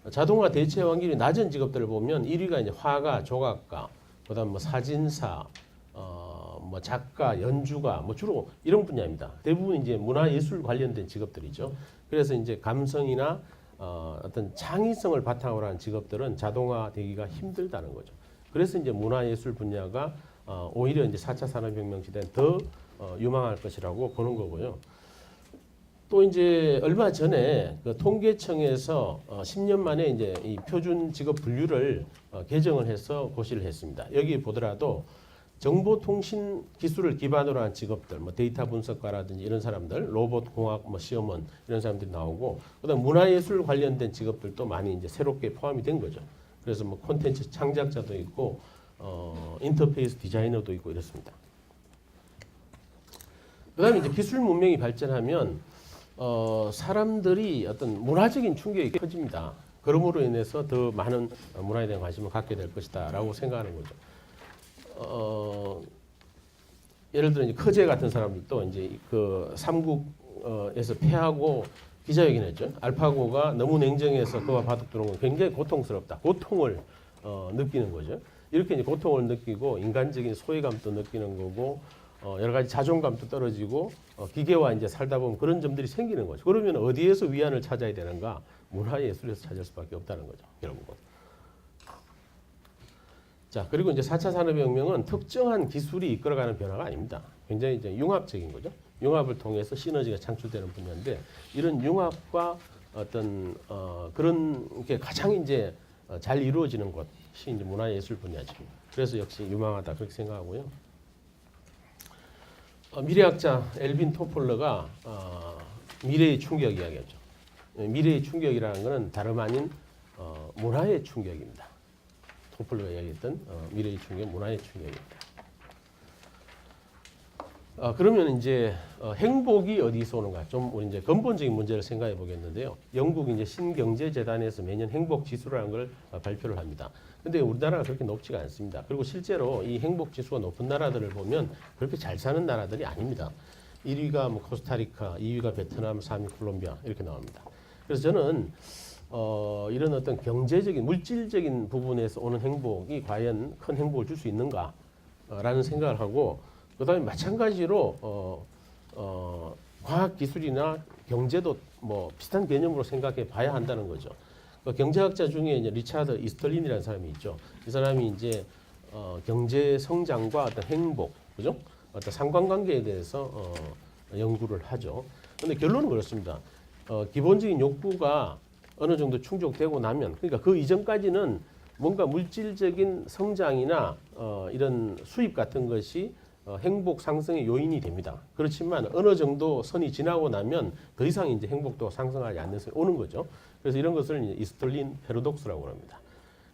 자동화 대체 확률이 낮은 직업들을 보면 1위가 이제 화가, 조각가, 그다음 뭐 사진사, 뭐 작가, 연주가 뭐 주로 이런 분야입니다. 대부분 이제 문화예술 관련된 직업들이죠. 그래서 이제 감성이나 어떤 창의성을 바탕으로 한 직업들은 자동화되기가 힘들다는 거죠. 그래서 이제 문화예술 분야가 오히려 이제 4차 산업혁명 시대는 더 유망할 것이라고 보는 거고요. 또 이제 얼마 전에 그 통계청에서 10년 만에 이제 이 표준 직업 분류를 개정을 해서 고시를 했습니다. 여기 보더라도 정보통신 기술을 기반으로 한 직업들, 뭐 데이터 분석가라든지 이런 사람들, 로봇 공학, 뭐 시험원 이런 사람들이 나오고, 그다음 문화예술 관련된 직업들도 많이 이제 새롭게 포함이 된 거죠. 그래서 뭐 콘텐츠 창작자도 있고, 인터페이스 디자이너도 있고 이렇습니다. 그다음에 이제 기술 문명이 발전하면 사람들이 어떤 문화적인 충격이 커집니다. 그러므로 인해서 더 많은 문화에 대한 관심을 갖게 될 것이다라고 생각하는 거죠. 예를 들어 이제 커제 같은 사람들도 이제 그 삼국에서 패하고 기자회견했죠. 알파고가 너무 냉정해서 그와 바둑 두는 건 굉장히 고통스럽다. 고통을 느끼는 거죠. 이렇게 이제 고통을 느끼고 인간적인 소외감도 느끼는 거고 여러 가지 자존감도 떨어지고 기계와 이제 살다 보면 그런 점들이 생기는 거죠. 그러면 어디에서 위안을 찾아야 되는가? 문화예술에서 찾을 수밖에 없다는 거죠. 결국은. 자, 그리고 이제 4차 산업혁명은 특정한 기술이 이끌어가는 변화가 아닙니다. 굉장히 이제 융합적인 거죠. 융합을 통해서 시너지가 창출되는 분야인데 이런 융합과 어떤 그런 게 가장 이제 잘 이루어지는 것이 이제 문화예술 분야죠. 그래서 역시 유망하다 그렇게 생각하고요. 미래학자 엘빈 토플러가 미래의 충격 이야기하죠. 미래의 충격이라는 것은 다름 아닌 문화의 충격입니다. 토플러가 이야기했던 미래의 충격, 문화의 충격입니다. 그러면 이제 행복이 어디서 오는가? 좀 우리 이제 근본적인 문제를 생각해 보겠는데요. 영국 이제 신경제재단에서 매년 행복 지수라는 걸 발표를 합니다. 근데 우리나라가 그렇게 높지가 않습니다. 그리고 실제로 이 행복 지수가 높은 나라들을 보면 그렇게 잘 사는 나라들이 아닙니다. 1위가 뭐 코스타리카, 2위가 베트남, 3위 콜롬비아 이렇게 나옵니다. 그래서 저는 이런 어떤 경제적인 물질적인 부분에서 오는 행복이 과연 큰 행복을 줄 수 있는가라는 생각을 하고 그다음에 마찬가지로 과학기술이나 경제도 뭐 비슷한 개념으로 생각해 봐야 한다는 거죠. 경제학자 중에 이제 리차드 이스털린이라는 사람이 있죠. 이 사람이 이제 경제 성장과 어떤 행복, 그죠? 어떤 상관관계에 대해서 연구를 하죠. 그런데 결론은 그렇습니다. 기본적인 욕구가 어느 정도 충족되고 나면, 그러니까 그 이전까지는 뭔가 물질적인 성장이나 이런 수입 같은 것이 행복 상승의 요인이 됩니다. 그렇지만 어느 정도 선이 지나고 나면 더 이상 이제 행복도가 상승하지 않는 선이 오는 거죠. 그래서 이런 것을 이제 이스톨린 패러독스라고 합니다.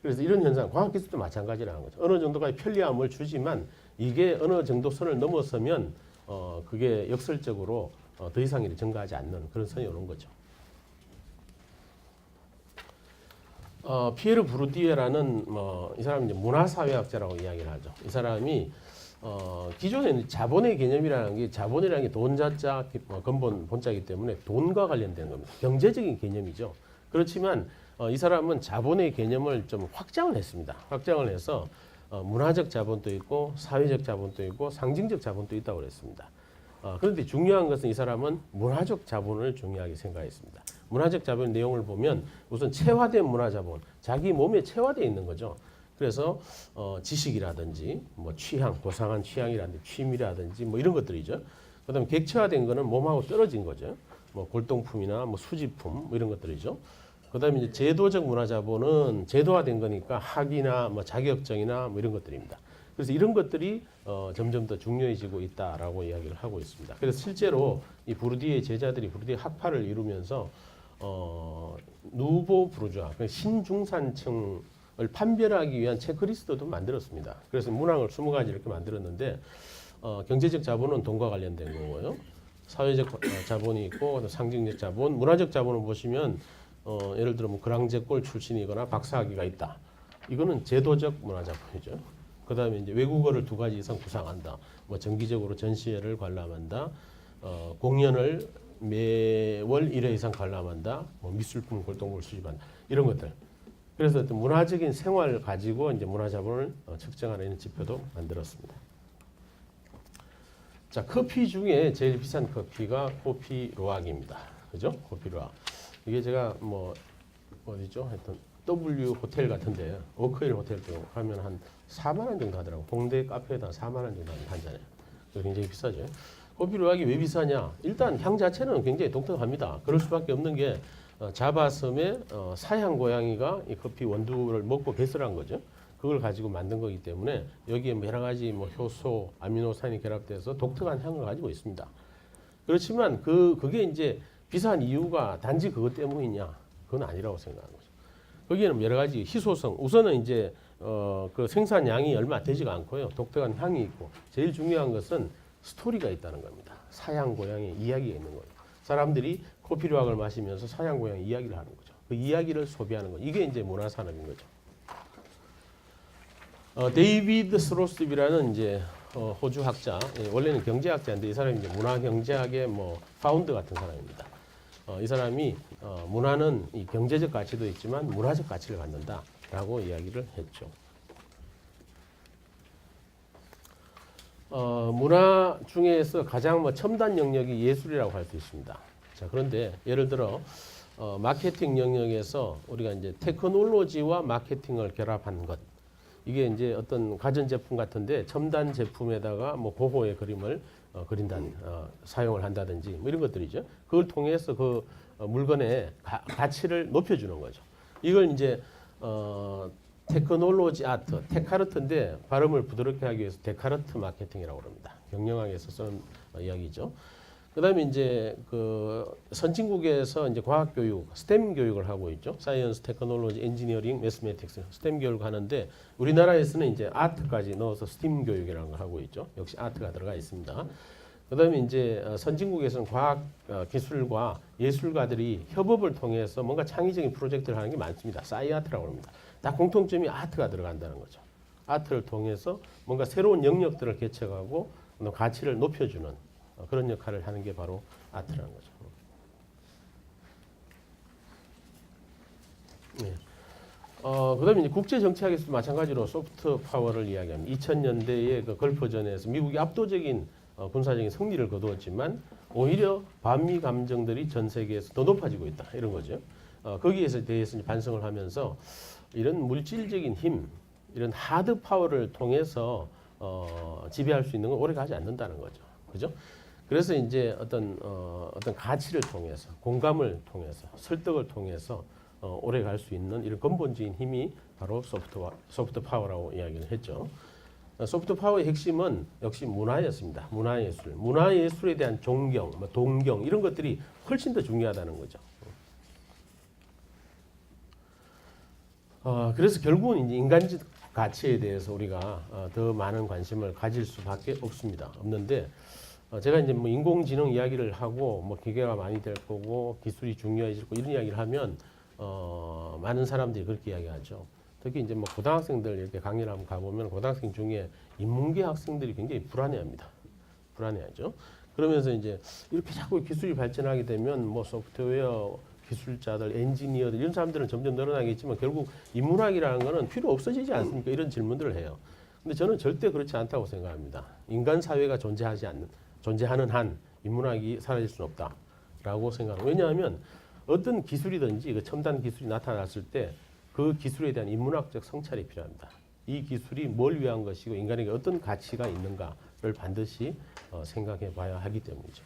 그래서 이런 현상, 과학기술도 마찬가지라는 거죠. 어느 정도까지 편리함을 주지만 이게 어느 정도 선을 넘어서면 그게 역설적으로 더 이상 증가하지 않는 그런 선이 오는 거죠. 피에르 부르디에라는 이 사람은 이제 문화사회학자라고 이야기를 하죠. 이 사람이 기존에는 자본의 개념이라는 게 자본이라는 게 돈자자 근본 본자이기 때문에 돈과 관련된 겁니다. 경제적인 개념이죠. 그렇지만 이 사람은 자본의 개념을 좀 확장을 했습니다. 확장을 해서 문화적 자본도 있고 사회적 자본도 있고 상징적 자본도 있다고 그랬습니다. 그런데 중요한 것은 이 사람은 문화적 자본을 중요하게 생각했습니다. 문화적 자본 내용을 보면 우선 체화된 문화 자본, 자기 몸에 체화되어 있는 거죠. 그래서 지식이라든지 뭐 취향, 고상한 취향이라든지 취미라든지 뭐 이런 것들이죠. 그다음에 객체화된 거는 몸하고 떨어진 거죠. 뭐 골동품이나 뭐 수집품 뭐 이런 것들이죠. 그다음에 이제 제도적 문화 자본은 제도화된 거니까 학위나 뭐 자격증이나 뭐 이런 것들입니다. 그래서 이런 것들이 점점 더 중요해지고 있다라고 이야기를 하고 있습니다. 그래서 실제로 이 부르디의 제자들이 부르디의 학파를 이루면서 누보 부르주아, 신중산층을 판별하기 위한 체크리스트도 만들었습니다. 그래서 문항을 20가지 이렇게 만들었는데 경제적 자본은 돈과 관련된 거고요. 사회적 자본이 있고 상징적 자본, 문화적 자본을 보시면 예를 들어 뭐 그랑제골 출신이거나 박사학위가 있다. 이거는 제도적 문화 자본이죠. 그다음에 이제 외국어를 2가지 이상 구사한다. 뭐 정기적으로 전시회를 관람한다. 공연을 매월 1회 이상 관람한다. 뭐 미술품 골동품을 수집한다. 이런 것들. 그래서 어떤 문화적인 생활을 가지고 이제 문화 자본을 측정하는 지표도 만들었습니다. 자, 커피 중에 제일 비싼 커피가 코피 로악입니다. 그죠? 코피 로악. 이게 제가 뭐 어디죠? 하여튼 W 호텔 같은데 워크힐 호텔도 가면 한 4만 원 정도 하더라고. 공대 카페에다 4만 원 정도 한 잔에. 굉장히 비싸죠. 커피류학이 왜 비싸냐? 일단 향 자체는 굉장히 독특합니다. 그럴 수밖에 없는 게 자바섬의 사양 고양이가 이 커피 원두를 먹고 배설한 거죠. 그걸 가지고 만든 거기 때문에 여기에 뭐 여러 가지 뭐 효소, 아미노산이 결합돼서 독특한 향을 가지고 있습니다. 그렇지만 그게 이제 비싼 이유가 단지 그것 때문이냐? 그건 아니라고 생각하는 거죠. 거기에는 여러 가지 희소성, 우선은 이제 그 생산량이 얼마 되지가 않고요. 독특한 향이 있고 제일 중요한 것은 스토리가 있다는 겁니다. 사양 고양의 이야기가 있는 거예요. 사람들이 커피류학을 마시면서 사양 고양의 이야기를 하는 거죠. 그 이야기를 소비하는 거. 이게 이제 문화 산업인 거죠. 데이비드 스로스비라는 이제 호주 학자, 원래는 경제학자인데 이 사람이 이제 문화 경제학의 뭐 파운더 같은 사람입니다. 이 사람이 문화는 이 경제적 가치도 있지만 문화적 가치를 갖는다라고 이야기를 했죠. 문화 중에서 가장 뭐 첨단 영역이 예술이라고 할 수 있습니다. 자, 그런데 예를 들어 마케팅 영역에서 우리가 이제 테크놀로지와 마케팅을 결합한 것. 이게 이제 어떤 가전제품 같은데 첨단 제품에다가 뭐 고고의 그림을 그린다는 사용을 한다든지 뭐 이런 것들이죠. 그걸 통해서 그 물건의 가치를 높여주는 거죠. 이걸 이제 테크놀로지 아트, 테카르트인데 발음을 부드럽게 하기 위해서 데카르트 마케팅이라고 합니다. 경영학에서 쓰는 이야기죠. 그다음에 이제 그 선진국에서 이제 과학 교육, 스템 교육을 하고 있죠. 사이언스, 테크놀로지, 엔지니어링, 매스매틱스, 스템 교육을 하는데 우리나라에서는 이제 아트까지 넣어서 스팀 교육이라는 걸 하고 있죠. 역시 아트가 들어가 있습니다. 그다음에 이제 선진국에서는 과학 기술과 예술가들이 협업을 통해서 뭔가 창의적인 프로젝트를 하는 게 많습니다. 사이아트라고 합니다. 다 공통점이 아트가 들어간다는 거죠. 아트를 통해서 뭔가 새로운 영역들을 개척하고 가치를 높여주는 그런 역할을 하는 게 바로 아트라는 거죠. 네. 그다음에 이제 국제 정치학에서도 마찬가지로 소프트 파워를 이야기합니다. 2000년대의 그 걸프전에서 미국이 압도적인 군사적인 승리를 거두었지만 오히려 반미 감정들이 전 세계에서 더 높아지고 있다 이런 거죠. 거기에서 대해서 이제 반성을 하면서 이런 물질적인 힘, 이런 하드 파워를 통해서 지배할 수 있는 건 오래 가지 않는다는 거죠. 그죠? 그래서 이제 어떤 가치를 통해서, 공감을 통해서, 설득을 통해서 오래 갈 수 있는 이런 근본적인 힘이 바로 소프트 파워라고 이야기를 했죠. 소프트 파워의 핵심은 역시 문화였습니다. 문화예술. 문화예술에 대한 존경, 동경 이런 것들이 훨씬 더 중요하다는 거죠. 그래서 결국은 이제 인간적 가치에 대해서 우리가 더 많은 관심을 가질 수밖에 없는데 제가 이제 뭐 인공지능 이야기를 하고 뭐 기계가 많이 될 거고 기술이 중요해질 거고 이런 이야기를 하면 많은 사람들이 그렇게 이야기하죠. 특히 이제 뭐 고등학생들 이렇게 강의를 한번 가보면 고등학생 중에 인문계 학생들이 굉장히 불안해합니다. 불안해하죠. 그러면서 이제 이렇게 자꾸 기술이 발전하게 되면 뭐 소프트웨어 기술자들, 엔지니어들 이런 사람들은 점점 늘어나겠지만 결국 인문학이라는 거는 필요 없어지지 않습니까? 이런 질문들을 해요. 근데 저는 절대 그렇지 않다고 생각합니다. 인간 사회가 존재하는 한 인문학이 사라질 수는 없다라고 생각합니다. 왜냐하면 어떤 기술이든지 그 첨단 기술이 나타났을 때 그 기술에 대한 인문학적 성찰이 필요합니다. 이 기술이 뭘 위한 것이고 인간에게 어떤 가치가 있는가를 반드시 생각해 봐야 하기 때문이죠.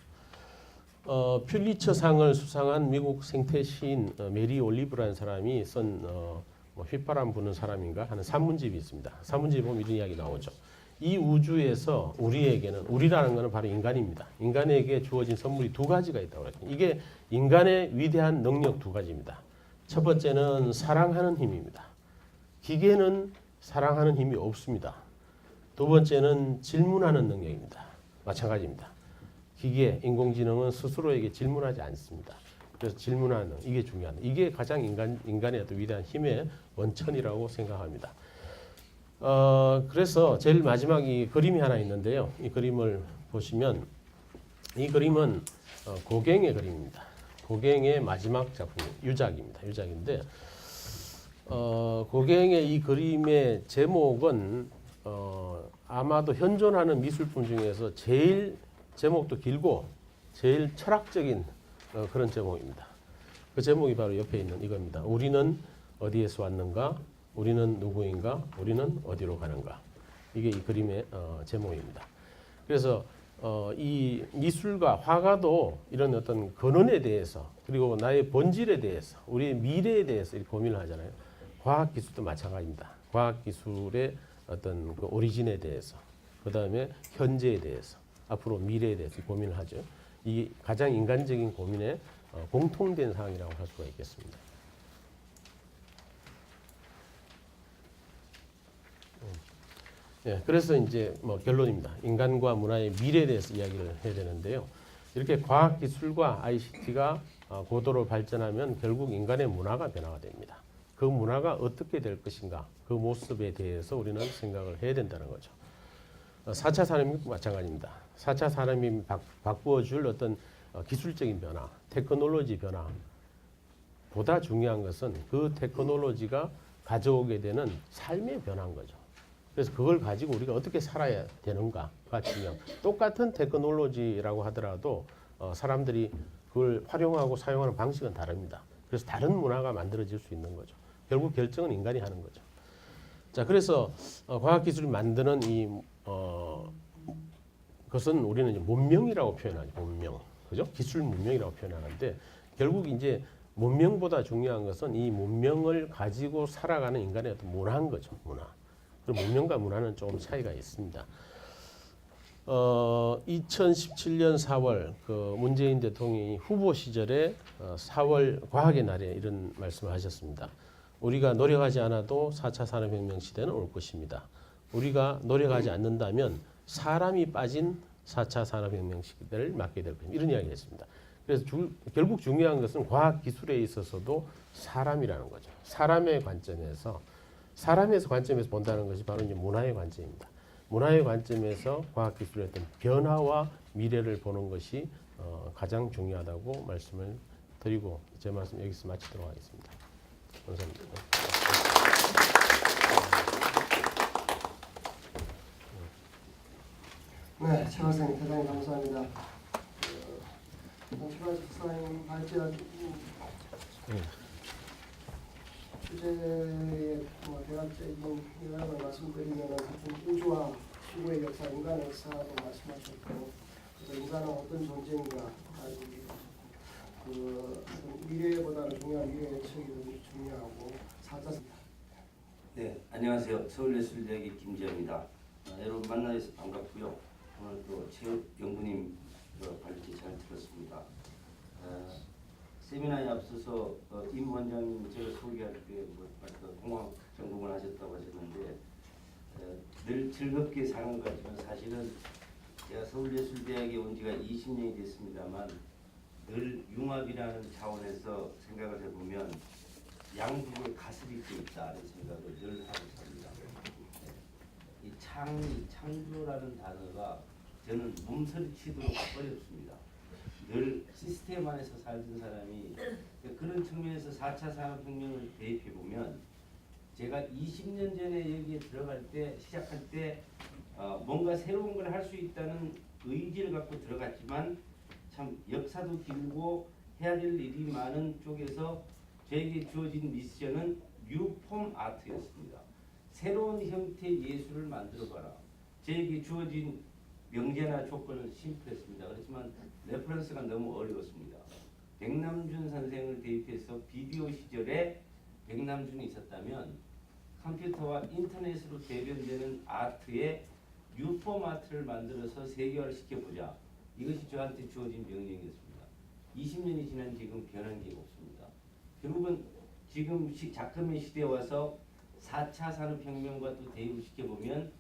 퓰리처상을 수상한 미국 생태 시인 메리 올리브라는 사람이 쓴 뭐 휘파람 부는 사람인가 하는 산문집이 있습니다. 산문집에 보면 이런 이야기 나오죠. 이 우주에서 우리에게는 우리라는 것은 바로 인간입니다. 인간에게 주어진 선물이 두 가지가 있다고 그랬죠. 이게 인간의 위대한 능력 두 가지입니다. 첫 번째는 사랑하는 힘입니다. 기계는 사랑하는 힘이 없습니다. 두 번째는 질문하는 능력입니다. 마찬가지입니다. 기계, 인공지능은 스스로에게 질문하지 않습니다. 그래서 질문하는 이게 중요합니다. 이게 가장 인간의 어떤 위대한 힘의 원천이라고 생각합니다. 그래서 제일 마지막 이 그림이 하나 있는데요. 이 그림을 보시면 이 그림은 고갱의 그림입니다. 고갱의 마지막 작품 유작입니다. 유작인데 고갱의 이 그림의 제목은 아마도 현존하는 미술품 중에서 제일 제목도 길고 제일 철학적인 그런 제목입니다. 그 제목이 바로 옆에 있는 이겁니다. 우리는 어디에서 왔는가? 우리는 누구인가? 우리는 어디로 가는가? 이게 이 그림의 제목입니다. 그래서 이 미술과 화가도 이런 어떤 근원에 대해서 그리고 나의 본질에 대해서 우리의 미래에 대해서 이렇게 고민을 하잖아요. 과학 기술도 마찬가지입니다. 과학 기술의 어떤 그 오리진에 대해서 그 다음에 현재에 대해서 앞으로 미래에 대해서 고민을 하죠. 이 가장 인간적인 고민의 공통된 사항이라고 할 수가 있겠습니다. 예, 그래서 이제 뭐 결론입니다. 인간과 문화의 미래에 대해서 이야기를 해야 되는데요. 이렇게 과학 기술과 ICT가 고도로 발전하면 결국 인간의 문화가 변화가 됩니다. 그 문화가 어떻게 될 것인가, 그 모습에 대해서 우리는 생각을 해야 된다는 거죠. 4차 산업이 마찬가지입니다. 4차 산업이 바꾸어줄 어떤 기술적인 변화, 테크놀로지 변화보다 중요한 것은 그 테크놀로지가 가져오게 되는 삶의 변화인 거죠. 그래서 그걸 가지고 우리가 어떻게 살아야 되는가가 중요한. 똑같은 테크놀로지라고 하더라도 사람들이 그걸 활용하고 사용하는 방식은 다릅니다. 그래서 다른 문화가 만들어질 수 있는 거죠. 결국 결정은 인간이 하는 거죠. 자, 그래서 과학기술이 만드는 이 그것은 우리는 이제 문명이라고 표현하죠. 문명, 그죠? 기술 문명이라고 표현하는데 결국 이제 문명보다 중요한 것은 이 문명을 가지고 살아가는 인간의 어떤 문화인 거죠. 문화. 그리고 문명과 문화는 조금 차이가 있습니다. 2017년 4월 그 문재인 대통령이 후보 시절에 4월 과학의 날에 이런 말씀을 하셨습니다. 우리가 노력하지 않아도 4차 산업혁명 시대는 올 것입니다. 우리가 노력하지 않는다면 사람이 빠진 4차 산업혁명 시대를 맞게 될 것입니다. 이런 이야기를 했습니다. 그래서 결국 중요한 것은 과학기술에 있어서도 사람이라는 거죠. 사람의 관점에서 본다는 것이 바로 이제 문화의 관점입니다. 문화의 관점에서 과학기술의 어떤 변화와 미래를 보는 것이 가장 중요하다고 말씀을 드리고 제 말씀 여기서 마치도록 하겠습니다. 감사합니다. 네, 최 박사님 대단히 감사합니다. 최 박사님 발제한 주제의 대략적인 요약을 말씀드리면 우주와 지구의 역사, 인간의 역사도 말씀하셨고, 인간은 어떤 존재인가, 그 미래보다는 중요한 미래 예측이 중요하고 4차. 네, 안녕하세요. 서울예술대학의 김지현입니다. 여러분 만나서 반갑고요. 오늘 또 최욱 연구님 발제 잘 들었습니다. 세미나에 앞서서 임 원장님 제가 소개할 때 공학 전공을 하셨다고 하셨는데 늘 즐겁게 사는 것 같지만 사실은 제가 서울예술대학에 온 지가 20년이 됐습니다만 늘 융합이라는 차원에서 생각을 해보면 양국을 가스리고 있다는 생각을 늘 하고 삽니다. 이 창조라는 단어가 저는 몸서리치도록 어렵습니다. 늘 시스템 안에서 살던 사람이 그런 측면에서 4차 산업혁명을 대입해보면 제가 20년 전에 여기에 들어갈 때 시작할 때 뭔가 새로운 걸 할 수 있다는 의지를 갖고 들어갔지만 참 역사도 길고 해야 될 일이 많은 쪽에서 저에게 주어진 미션은 뉴폼 아트였습니다. 새로운 형태의 예술을 만들어봐라. 저에게 주어진 명제나 조건은 심플했습니다. 그렇지만 레퍼런스가 너무 어려웠습니다. 백남준 선생을 대입해서 비디오 시절에 백남준이 있었다면 컴퓨터와 인터넷으로 대변되는 아트에 뉴폼 아트를 만들어서 세계화를 시켜보자. 이것이 저한테 주어진 명령이었습니다. 20년이 지난 지금 변한 게 없습니다. 결국은 지금 작금의 시대에 와서 4차 산업혁명과 또 대입을 시켜보면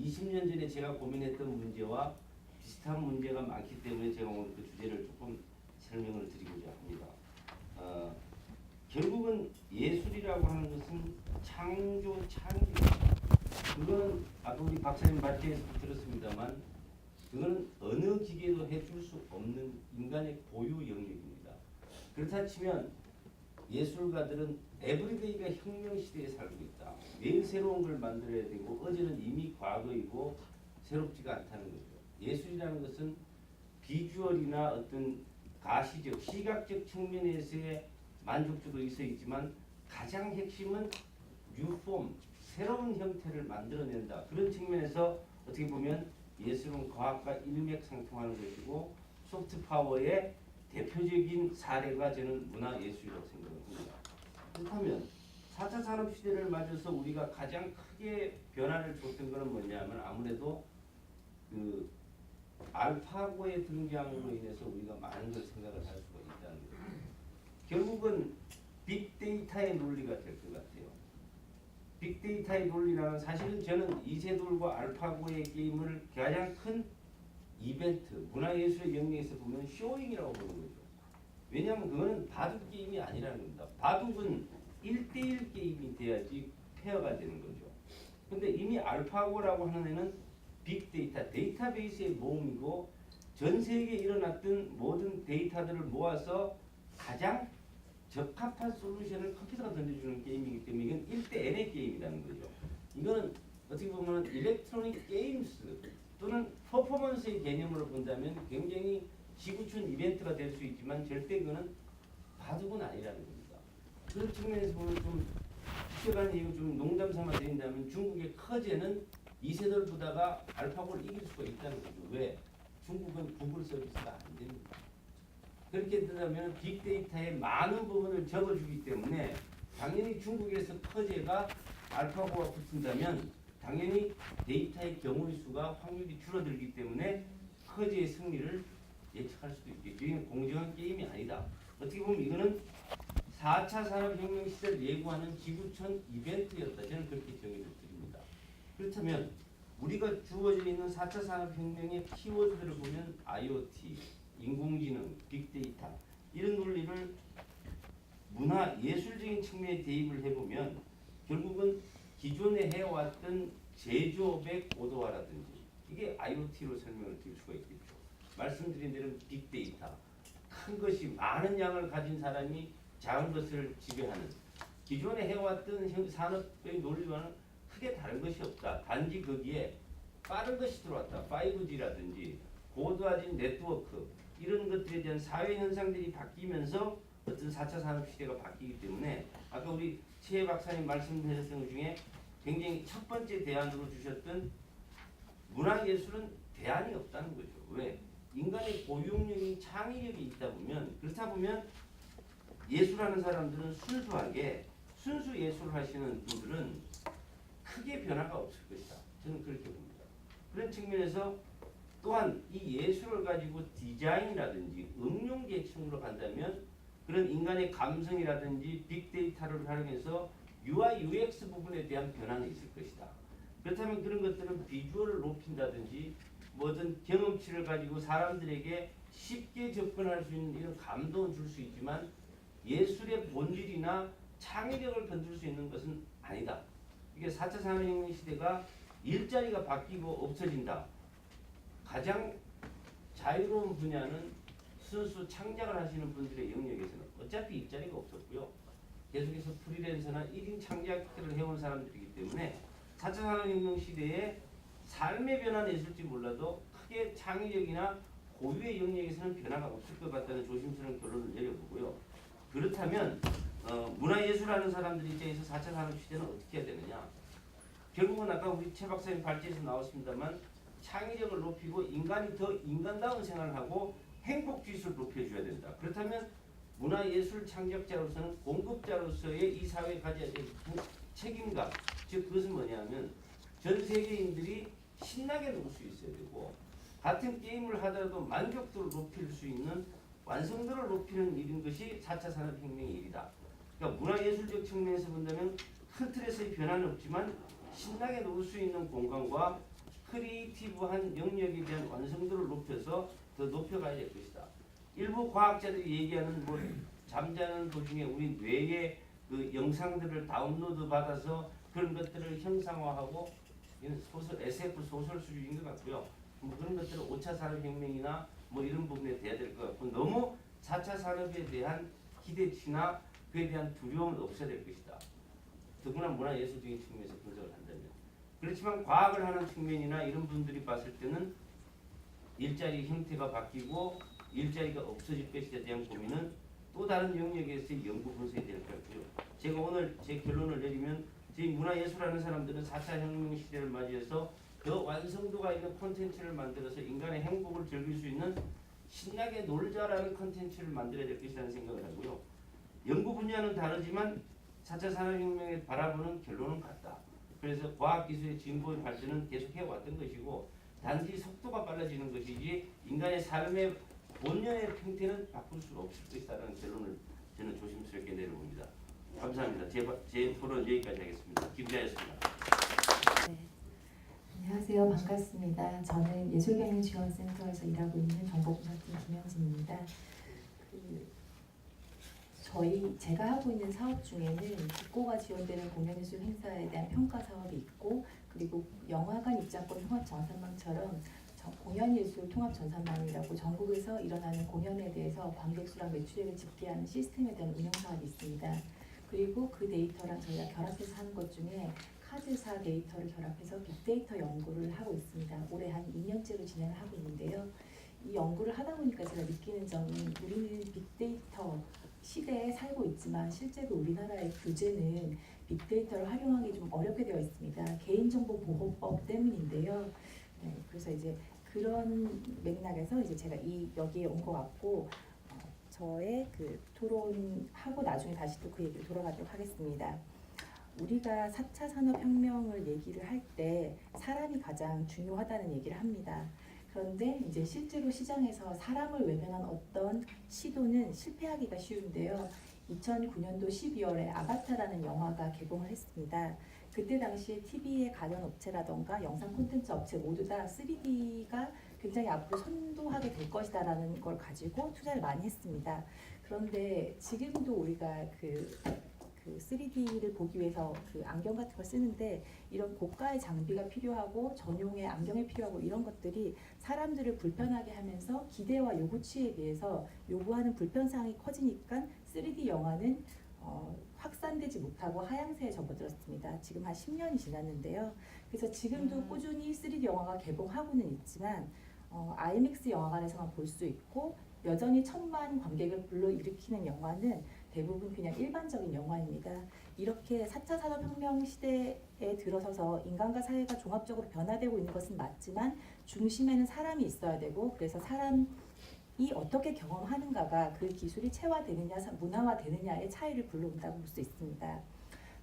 20년 전에 제가 고민했던 문제와 비슷한 문제가 많기 때문에 제가 오늘 그 주제를 조금 설명을 드리고자 합니다. 결국은 예술이라고 하는 것은 창조입니다. 그거는 아까 우리 박사님 발제에서도 들었습니다만 그거는 어느 기계도 해줄 수 없는 인간의 고유 영역입니다. 그렇다 치면 예술가들은 에브리데이가 혁명 시대에 살고 있다. 매일 새로운 걸 만들어야 되고 어제는 이미 과거이고 새롭지가 않다는 거죠. 예술이라는 것은 비주얼이나 어떤 가시적, 시각적 측면에서의 만족도도 있지만 가장 핵심은 뉴폼, 새로운 형태를 만들어낸다. 그런 측면에서 어떻게 보면 예술은 과학과 일맥상통하는 것이고 소프트 파워의 대표적인 사례가 저는 문화예술이라고 생각합니다. 그렇다면 4차 산업시대를 맞아서 우리가 가장 크게 변화를 줬던 것은 뭐냐면 아무래도 그 알파고의 등장으로 인해서 우리가 많은 걸 생각을 할 수가 있다는 거예요. 결국은 빅데이터의 논리가 될 것 같아요. 빅데이터의 논리라는 사실은 저는 이세돌과 알파고의 게임을 가장 큰 이벤트, 문화예술의 영역에서 보면 쇼잉이라고 보는 거죠. 왜냐하면 그거는 바둑 게임이 아니라는 겁니다. 바둑은 1대1 게임이 돼야지 페어가 되는 거죠. 근데 이미 알파고라고 하는 애는 빅데이터, 데이터베이스의 모음이고 전 세계에 일어났던 모든 데이터들을 모아서 가장 적합한 솔루션을 컴퓨터가 던져주는 게임이기 때문에 이건 1대 N의 게임이라는 거죠. 이거는 어떻게 보면 일렉트로닉 게임스 또는 퍼포먼스의 개념으로 본다면 굉장히 지구촌 이벤트가 될 수 있지만 절대 그거는 바둑은 아니라는 겁니다. 그런 측면에서 보면 좀 특별한 이유 좀 농담 삼아 드린다면 중국의 커제는 이세돌보다가 알파고를 이길 수가 있다는 거죠. 왜? 중국은 구글 서비스가 안 됩니다. 그렇게 된다면 빅데이터의 많은 부분을 적어주기 때문에 당연히 중국에서 커제가 알파고와 붙은다면 당연히 데이터의 경우의 수가 확률이 줄어들기 때문에 커제의 승리를 예측할 수도 있겠죠. 이건 공정한 게임이 아니다. 어떻게 보면 이거는 4차 산업혁명 시대를 예고하는 지구촌 이벤트였다. 저는 그렇게 정의를 드립니다. 그렇다면 우리가 주어져 있는 4차 산업혁명의 키워드들을 보면 IoT, 인공지능, 빅데이터 이런 논리를 문화 예술적인 측면에 대입을 해보면 결국은 기존에 해왔던 제조업의 고도화라든지 이게 IoT로 설명을 드릴 수가 있겠죠. 말씀드린 대로 빅데이터 큰 것이 많은 양을 가진 사람이 작은 것을 지배하는 기존에 해왔던 산업의 논리와는 크게 다른 것이 없다. 단지 거기에 빠른 것이 들어왔다. 5G라든지 고도화진 네트워크 이런 것들에 대한 사회 현상들이 바뀌면서 어떤 4차 산업시대가 바뀌기 때문에 아까 우리 최 박사님 말씀하셨던 것 중에 굉장히 첫 번째 대안으로 주셨던 문화예술은 대안이 없다는 거죠. 왜? 인간의 고유능력이 창의력이 있다 보면 그렇다 보면 예술하는 사람들은 순수하게 순수 예술을 하시는 분들은 크게 변화가 없을 것이다. 저는 그렇게 봅니다. 그런 측면에서 또한 이 예술을 가지고 디자인이라든지 응용 계층으로 간다면 그런 인간의 감성이라든지 빅데이터를 활용해서 UI, UX 부분에 대한 변화는 있을 것이다. 그렇다면 그런 것들은 비주얼을 높인다든지 뭐든 경험치를 가지고 사람들에게 쉽게 접근할 수 있는 이런 감동을 줄 수 있지만 예술의 본질이나 창의력을 건들 수 있는 것은 아니다. 이게 4차 산업혁명 시대가 일자리가 바뀌고 없어진다. 가장 자유로운 분야는 순수 창작을 하시는 분들의 영역에서는 어차피 일자리가 없었고요. 계속해서 프리랜서나 1인 창작들을 해온 사람들이기 때문에 4차 산업혁명 시대에 삶의 변화는 있을지 몰라도 크게 창의력이나 고유의 영역에서는 변화가 없을 것 같다는 조심스러운 결론을 내려보고요. 그렇다면 문화예술하는 사람들 입장에서 4차 산업시대는 어떻게 해야 되느냐. 결국은 아까 우리 최 박사님 발제에서 나왔습니다만 창의력을 높이고 인간이 더 인간다운 생활을 하고 행복지수를 높여줘야 된다. 그렇다면 문화예술 창작자로서는 공급자로서의 이 사회에 가져야 될 책임감, 즉 그것은 뭐냐면 전 세계인들이 신나게 놀 수 있어야 되고 같은 게임을 하더라도 만족도를 높일 수 있는 완성도를 높이는 일인 것이 4차 산업혁명의 일이다. 그러니까 문화예술적 측면에서 본다면 큰 틀에서의 변화는 없지만 신나게 놀 수 있는 공간과 크리에이티브한 영역에 대한 완성도를 높여서 더 높여가야 될 것이다. 일부 과학자들이 얘기하는 뭐 잠자는 도중에 우리 뇌의 그 영상들을 다운로드 받아서 그런 것들을 형상화하고 이런 소설, SF 소설 수준인 것 같고요. 뭐 그런 것들은 5차 산업혁명이나 뭐 이런 부분에 돼야 될 것 같고 너무 4차 산업에 대한 기대치나 그에 대한 두려움은 없어야 될 것이다. 더구나 문화예술적인 측면에서 분석을 한다면. 그렇지만 과학을 하는 측면이나 이런 분들이 봤을 때는 일자리 형태가 바뀌고 일자리가 없어질 것에 대한 고민은 또 다른 영역에서의 연구 분석이 될 것 같고요. 제가 오늘 제 결론을 내리면 저희 문화예술하는 사람들은 4차 혁명 시대를 맞이해서 더 완성도가 있는 콘텐츠를 만들어서 인간의 행복을 즐길 수 있는 신나게 놀자라는 콘텐츠를 만들어야 될 것이라는 생각을 하고요. 연구 분야는 다르지만 4차 산업혁명에 바라보는 결론은 같다. 그래서 과학기술의 진보의 발전은 계속 해왔던 것이고 단지 속도가 빨라지는 것이지 인간의 삶의 본연의 형태는 바꿀 수 없을 것이라는 결론을 저는 조심스럽게 내려봅니다. 감사합니다. 제 토론 여기까지 하겠습니다. 김자였습니다. 네. 안녕하세요. 반갑습니다. 저는 예술경영지원센터에서 일하고 있는 정보분석팀 김현진입니다. 제가 하고 있는 사업 중에는 국고가 지원되는 공연예술 행사에 대한 평가 사업이 있고, 그리고 영화관 입장권 통합 전산망처럼 공연예술 통합 전산망이라고 전국에서 일어나는 공연에 대해서 관객 수랑 매출액을 집계하는 시스템에 대한 운영 사업이 있습니다. 그리고 그 데이터랑 저희가 결합해서 하는 것 중에 카드사 데이터를 결합해서 빅데이터 연구를 하고 있습니다. 올해 한 2년째로 진행을 하고 있는데요. 이 연구를 하다 보니까 제가 느끼는 점은 우리는 빅데이터 시대에 살고 있지만 실제로 우리나라의 규제는 빅데이터를 활용하기 좀 어렵게 되어 있습니다. 개인정보보호법 때문인데요. 네, 그래서 이제 그런 맥락에서 이제 제가 여기에 온 것 같고, 저의 그 토론하고 나중에 다시 또 그 얘기를 돌아가도록 하겠습니다. 우리가 4차 산업혁명을 얘기를 할 때 사람이 가장 중요하다는 얘기를 합니다. 그런데 이제 실제로 시장에서 사람을 외면한 어떤 시도는 실패하기가 쉬운데요. 2009년도 12월에 아바타라는 영화가 개봉을 했습니다. 그때 당시에 TV의 가전 업체라던가 영상 콘텐츠 업체 모두 다 3D가 굉장히 앞으로 선도하게 될 것이다라는 걸 가지고 투자를 많이 했습니다. 그런데 지금도 우리가 그 3D를 보기 위해서 그 안경 같은 걸 쓰는데 이런 고가의 장비가 필요하고 전용의 안경이 필요하고 이런 것들이 사람들을 불편하게 하면서 기대와 요구치에 비해서 요구하는 불편사항이 커지니까 3D 영화는 확산되지 못하고 하향세에 접어들었습니다. 지금 한 10년이 지났는데요. 그래서 지금도 꾸준히 3D 영화가 개봉하고는 있지만 IMAX 영화관에서만 볼 수 있고 여전히 1,000만 관객을 불러일으키는 영화는 대부분 그냥 일반적인 영화입니다. 이렇게 4차 산업혁명 시대에 들어서서 인간과 사회가 종합적으로 변화되고 있는 것은 맞지만 중심에는 사람이 있어야 되고, 그래서 사람이 어떻게 경험하는가가 그 기술이 체화되느냐 문화화되느냐의 차이를 불러온다고 볼 수 있습니다.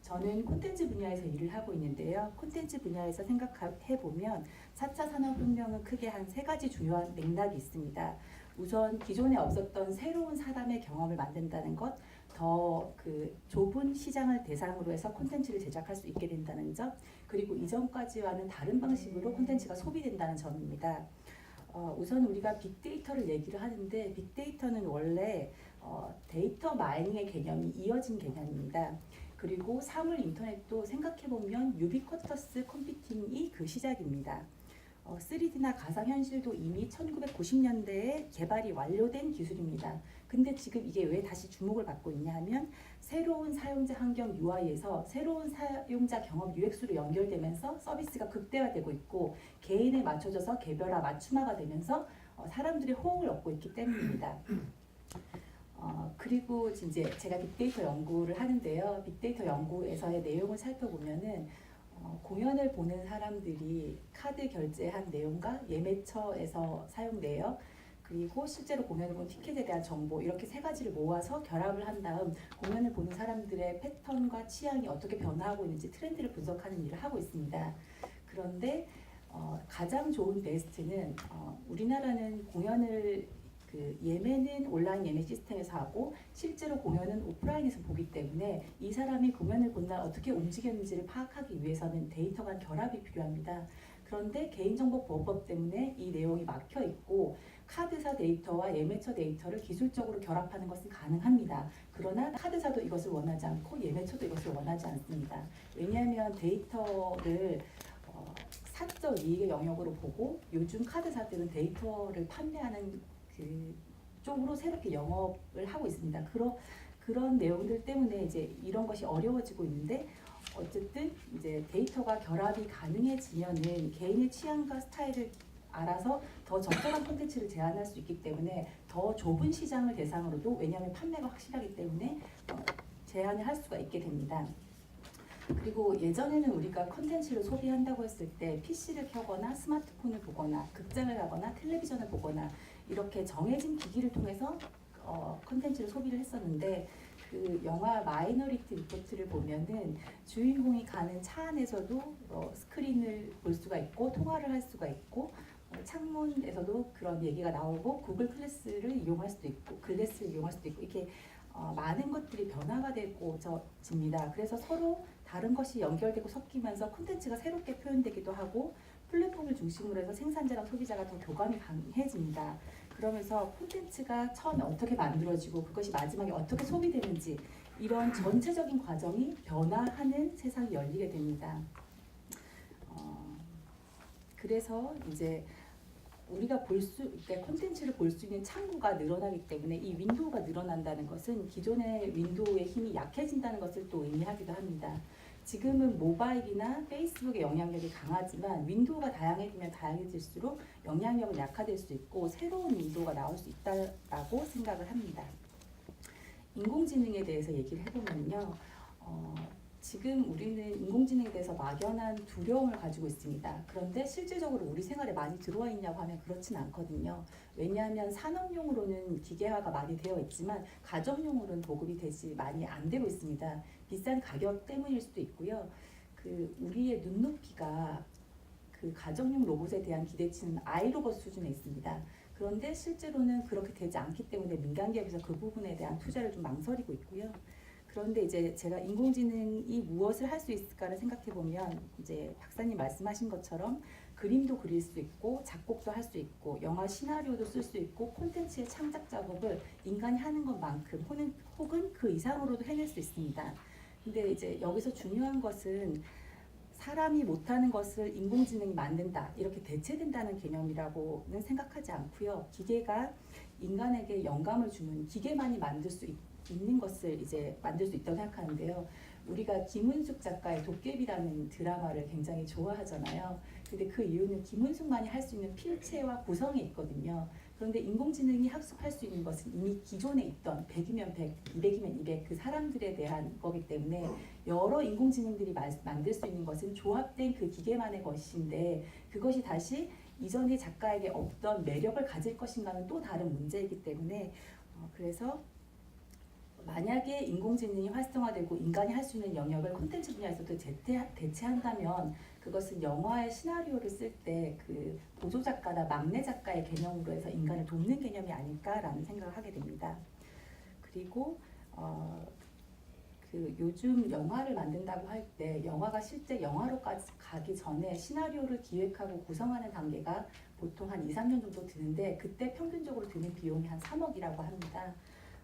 저는 콘텐츠 분야에서 일을 하고 있는데요. 콘텐츠 분야에서 생각해보면 4차 산업혁명은 크게 한 3가지 중요한 맥락이 있습니다. 우선 기존에 없었던 새로운 사람의 경험을 만든다는 것, 더 그 좁은 시장을 대상으로 해서 콘텐츠를 제작할 수 있게 된다는 점, 그리고 이전까지와는 다른 방식으로 콘텐츠가 소비된다는 점입니다. 우선 우리가 빅데이터를 얘기를 하는데 빅데이터는 원래 데이터 마이닝의 개념이 이어진 개념입니다. 그리고 사물 인터넷도 생각해보면 유비쿼터스 컴퓨팅이 그 시작입니다. 3D나 가상현실도 이미 1990년대에 개발이 완료된 기술입니다. 근데 지금 이게 왜 다시 주목을 받고 있냐 하면 새로운 사용자 환경 UI에서 새로운 사용자 경험 UX로 연결되면서 서비스가 극대화되고 있고 개인에 맞춰져서 개별화 맞춤화가 되면서 사람들의 호응을 얻고 있기 때문입니다. 그리고 이제 제가 빅데이터 연구를 하는데요. 빅데이터 연구에서의 내용을 살펴보면은 공연을 보는 사람들이 카드 결제한 내용과 예매처에서 사용 내역, 그리고 실제로 공연을 본 티켓에 대한 정보, 이렇게 3가지를 모아서 결합을 한 다음 공연을 보는 사람들의 패턴과 취향이 어떻게 변화하고 있는지 트렌드를 분석하는 일을 하고 있습니다. 그런데 가장 좋은 베스트는 우리나라는 공연을 예매는 온라인 예매 시스템에서 하고 실제로 공연은 오프라인에서 보기 때문에 이 사람이 공연을 본 날 어떻게 움직였는지를 파악하기 위해서는 데이터 간 결합이 필요합니다. 그런데 개인정보보호법 때문에 이 내용이 막혀 있고 카드사 데이터와 예매처 데이터를 기술적으로 결합하는 것은 가능합니다. 그러나 카드사도 이것을 원하지 않고 예매처도 이것을 원하지 않습니다. 왜냐하면 데이터를 사적 이익의 영역으로 보고 요즘 카드사들은 데이터를 판매하는 그 쪽으로 새롭게 영업을 하고 있습니다. 그런 내용들 때문에 이제 이런 것이 어려워지고 있는데 어쨌든 이제 데이터가 결합이 가능해지면은 개인의 취향과 스타일을 알아서 더 적절한 콘텐츠를 제안할 수 있기 때문에 더 좁은 시장을 대상으로도, 왜냐하면 판매가 확실하기 때문에 제안을 할 수가 있게 됩니다. 그리고 예전에는 우리가 컨텐츠를 소비한다고 했을 때 PC를 켜거나 스마트폰을 보거나 극장을 가거나 텔레비전을 보거나 이렇게 정해진 기기를 통해서 컨텐츠를 소비를 했었는데 그 영화 마이너리티 리포트를 보면은 주인공이 가는 차 안에서도 스크린을 볼 수가 있고 통화를 할 수가 있고 창문에서도 그런 얘기가 나오고 구글 클래스를 이용할 수도 있고 글래스를 이용할 수도 있고 이렇게 많은 것들이 변화가 되고 집니다. 그래서 서로 다른 것이 연결되고 섞이면서 콘텐츠가 새롭게 표현되기도 하고 플랫폼을 중심으로 해서 생산자랑 소비자가 더 교감이 강해집니다. 그러면서 콘텐츠가 처음에 어떻게 만들어지고 그것이 마지막에 어떻게 소비되는지 이런 전체적인 과정이 변화하는 세상이 열리게 됩니다. 그래서 이제 우리가 그러니까 콘텐츠를 볼 수 있는 창구가 늘어나기 때문에 이 윈도우가 늘어난다는 것은 기존의 윈도우의 힘이 약해진다는 것을 또 의미하기도 합니다. 지금은 모바일이나 페이스북의 영향력이 강하지만 윈도우가 다양해지면 다양해질수록 영향력은 약화될 수 있고 새로운 윈도우가 나올 수 있다고 생각을 합니다. 인공지능에 대해서 얘기를 해보면요. 지금 우리는 인공지능에 대해서 막연한 두려움을 가지고 있습니다. 그런데 실질적으로 우리 생활에 많이 들어와 있냐고 하면 그렇진 않거든요. 왜냐하면 산업용으로는 기계화가 많이 되어 있지만 가정용으로는 보급이 많이 안 되고 있습니다. 비싼 가격 때문일 수도 있고요. 우리의 눈높이가 그 가정용 로봇에 대한 기대치는 아이로봇 수준에 있습니다. 그런데 실제로는 그렇게 되지 않기 때문에 민간 기업에서 그 부분에 대한 투자를 좀 망설이고 있고요. 그런데 이제 제가 인공지능이 무엇을 할 수 있을까를 생각해 보면 이제 박사님 말씀하신 것처럼 그림도 그릴 수 있고 작곡도 할 수 있고 영화 시나리오도 쓸 수 있고 콘텐츠의 창작 작업을 인간이 하는 것만큼 혹은 그 이상으로도 해낼 수 있습니다. 근데 이제 여기서 중요한 것은 사람이 못하는 것을 인공지능이 만든다 이렇게 대체된다는 개념이라고는 생각하지 않고요. 기계가 인간에게 영감을 주는 기계만이 만들 수 있는 것을 이제 만들 수 있다고 생각하는데요. 우리가 김은숙 작가의 도깨비라는 드라마를 굉장히 좋아하잖아요. 근데 그 이유는 김은숙만이 할 수 있는 필체와 구성이 있거든요. 그런데 인공지능이 학습할 수 있는 것은 이미 기존에 있던 100이면 100, 200이면 200 그 사람들에 대한 거기 때문에 여러 인공지능들이 만들 수 있는 것은 조합된 그 기계만의 것인데 그것이 다시 이전의 작가에게 없던 매력을 가질 것인가는 또 다른 문제이기 때문에 그래서 만약에 인공지능이 활성화되고 인간이 할 수 있는 영역을 콘텐츠 분야에서도 대체한다면 그것은 영화의 시나리오를 쓸 때 그 보조 작가나 막내 작가의 개념으로 해서 인간을 돕는 개념이 아닐까라는 생각을 하게 됩니다. 그리고 요즘 영화를 만든다고 할 때 영화가 실제 영화로까지 가기 전에 시나리오를 기획하고 구성하는 단계가 보통 한 2, 3년 정도 드는데 그때 평균적으로 드는 비용이 한 3억이라고 합니다.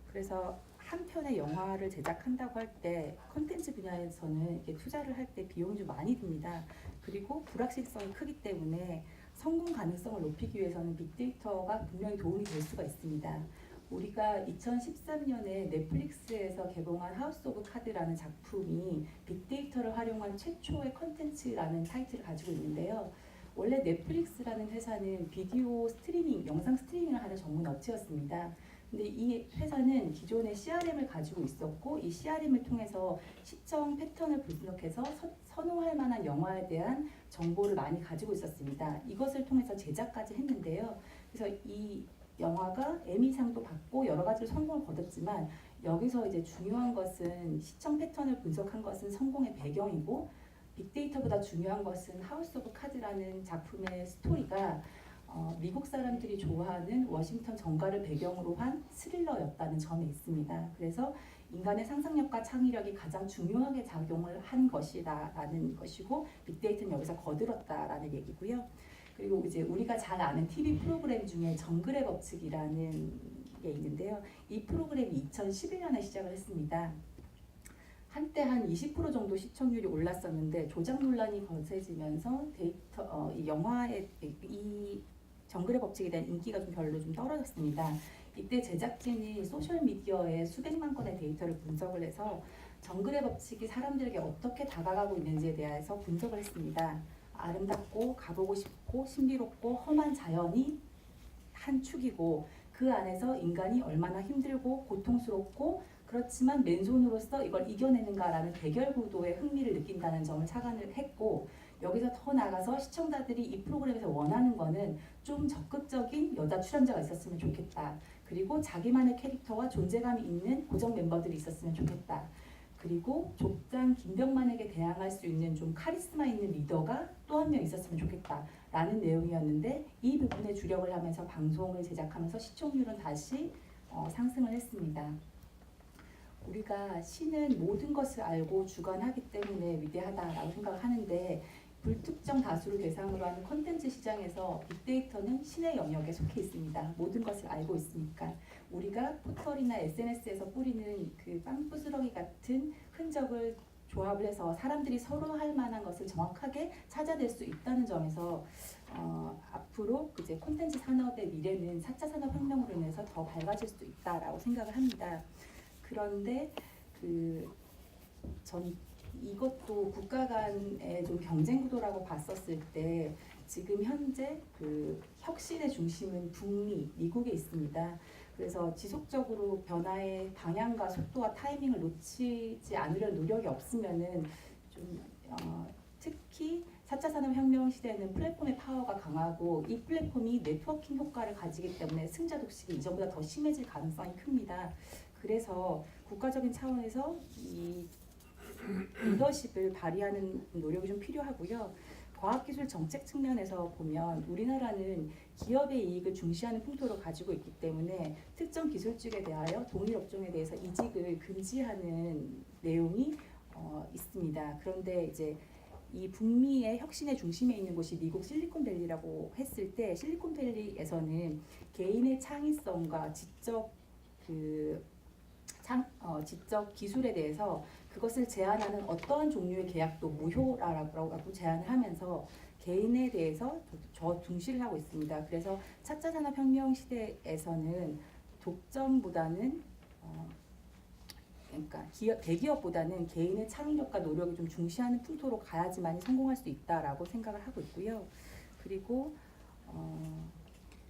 그래서 한 편의 영화를 제작한다고 할 때 콘텐츠 분야에서는 이렇게 투자를 할 때 비용이 좀 많이 듭니다. 그리고 불확실성이 크기 때문에 성공 가능성을 높이기 위해서는 빅데이터가 분명히 도움이 될 수가 있습니다. 우리가 2013년에 넷플릭스에서 개봉한 하우스 오브 카드라는 작품이 빅데이터를 활용한 최초의 콘텐츠라는 타이틀을 가지고 있는데요. 원래 넷플릭스라는 회사는 비디오 스트리밍, 영상 스트리밍을 하는 전문 업체였습니다. 근데 이 회사는 기존에 CRM을 가지고 있었고 이 CRM을 통해서 시청 패턴을 분석해서 선호할 만한 영화에 대한 정보를 많이 가지고 있었습니다. 이것을 통해서 제작까지 했는데요. 그래서 이 영화가 에미상도 받고 여러 가지로 성공을 거뒀지만 여기서 이제 중요한 것은 시청 패턴을 분석한 것은 성공의 배경이고 빅데이터보다 중요한 것은 하우스 오브 카드라는 작품의 스토리가 미국 사람들이 좋아하는 워싱턴 정가를 배경으로 한 스릴러였다는 점에 있습니다. 그래서 인간의 상상력과 창의력이 가장 중요하게 작용을 한 것이다라는 것이고 빅데이터는 여기서 거들었다라는 얘기고요. 그리고 이제 우리가 잘 아는 TV 프로그램 중에 정글의 법칙이라는 게 있는데요. 이 프로그램이 2011년에 시작을 했습니다. 한때 한 20% 정도 시청률이 올랐었는데 조작 논란이 거세지면서 이 영화의 이 정글의 법칙에 대한 인기가 별로 떨어졌습니다. 이때 제작진이 소셜 미디어에 수백만 건의 데이터를 분석을 해서 정글의 법칙이 사람들에게 어떻게 다가가고 있는지에 대해서 분석을 했습니다. 아름답고 가보고 싶고 신비롭고 험한 자연이 한 축이고 그 안에서 인간이 얼마나 힘들고 고통스럽고 그렇지만 맨손으로서 이걸 이겨내는가라는 대결 구도에 흥미를 느낀다는 점을 착안을 했고, 여기서 더 나아가서 시청자들이 이 프로그램에서 원하는 거는 좀 적극적인 여자 출연자가 있었으면 좋겠다. 그리고 자기만의 캐릭터와 존재감이 있는 고정 멤버들이 있었으면 좋겠다. 그리고 족장 김병만에게 대항할 수 있는 좀 카리스마 있는 리더가 또 한 명 있었으면 좋겠다라는 내용이었는데, 이 부분에 주력을 하면서 방송을 제작하면서 시청률은 다시 상승을 했습니다. 우리가 신은 모든 것을 알고 주관하기 때문에 위대하다라고 생각을 하는데, 불특정 다수를 대상으로 하는 콘텐츠 시장에서 빅데이터는 신의 영역에 속해 있습니다. 모든 것을 알고 있으니까. 우리가 포털이나 SNS에서 뿌리는 그 빵부스러기 같은 흔적을 조합을 해서 사람들이 서로 할 만한 것을 정확하게 찾아낼 수 있다는 점에서 앞으로 이제 콘텐츠 산업의 미래는 4차 산업혁명으로 인해서 더 밝아질 수도 있다라고 생각을 합니다. 그런데 전 이것도 국가 간의 좀 경쟁 구도라고 봤었을 때, 지금 현재 그 혁신의 중심은 북미, 미국에 있습니다. 그래서 지속적으로 변화의 방향과 속도와 타이밍을 놓치지 않으려는 노력이 없으면은 좀 특히 4차 산업혁명 시대에는 플랫폼의 파워가 강하고, 이 플랫폼이 네트워킹 효과를 가지기 때문에 승자 독식이 이전보다 더 심해질 가능성이 큽니다. 그래서 국가적인 차원에서 이 리더십을 발휘하는 노력이 좀 필요하고요. 과학기술 정책 측면에서 보면 우리나라는 기업의 이익을 중시하는 풍토를 가지고 있기 때문에 특정 기술직에 대하여 동일 업종에 대해서 이직을 금지하는 내용이 있습니다. 그런데 이제 이 북미의 혁신의 중심에 있는 곳이 미국 실리콘밸리라고 했을 때, 실리콘밸리에서는 개인의 창의성과 지적 기술에 대해서 그것을 제한하는 어떠한 종류의 계약도 무효라고 제한을 하면서 개인에 대해서 저 중시를 하고 있습니다. 그래서 4차 산업혁명 시대에서는 독점보다는 그러니까 대기업보다는 개인의 창의력과 노력을 좀 중시하는 풍토로 가야지만 성공할 수 있다라고 생각을 하고 있고요. 그리고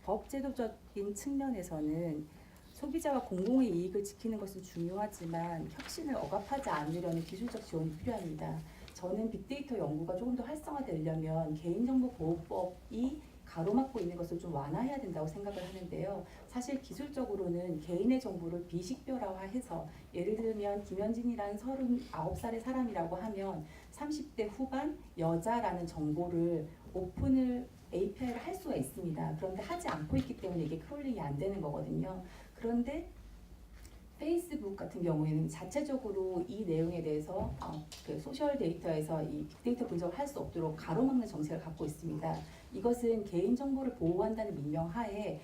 법제도적인 측면에서는 소비자와 공공의 이익을 지키는 것은 중요하지만 혁신을 억압하지 않으려는 기술적 지원이 필요합니다. 저는 빅데이터 연구가 조금 더 활성화되려면 개인정보보호법이 가로막고 있는 것을 좀 완화해야 된다고 생각을 하는데요. 사실 기술적으로는 개인의 정보를 비식별화해서, 예를 들면 김현진이라는 39살의 사람이라고 하면 30대 후반 여자라는 정보를 오픈을 API를 할 수가 있습니다. 그런데 하지 않고 있기 때문에 이게 크롤링이 안 되는 거거든요. 그런데 페이스북 같은 경우에는 자체적으로 이 내용에 대해서 그 소셜 데이터에서 이 빅데이터 분석을 할 수 없도록 가로막는 정책을 갖고 있습니다. 이것은 개인정보를 보호한다는 민명하에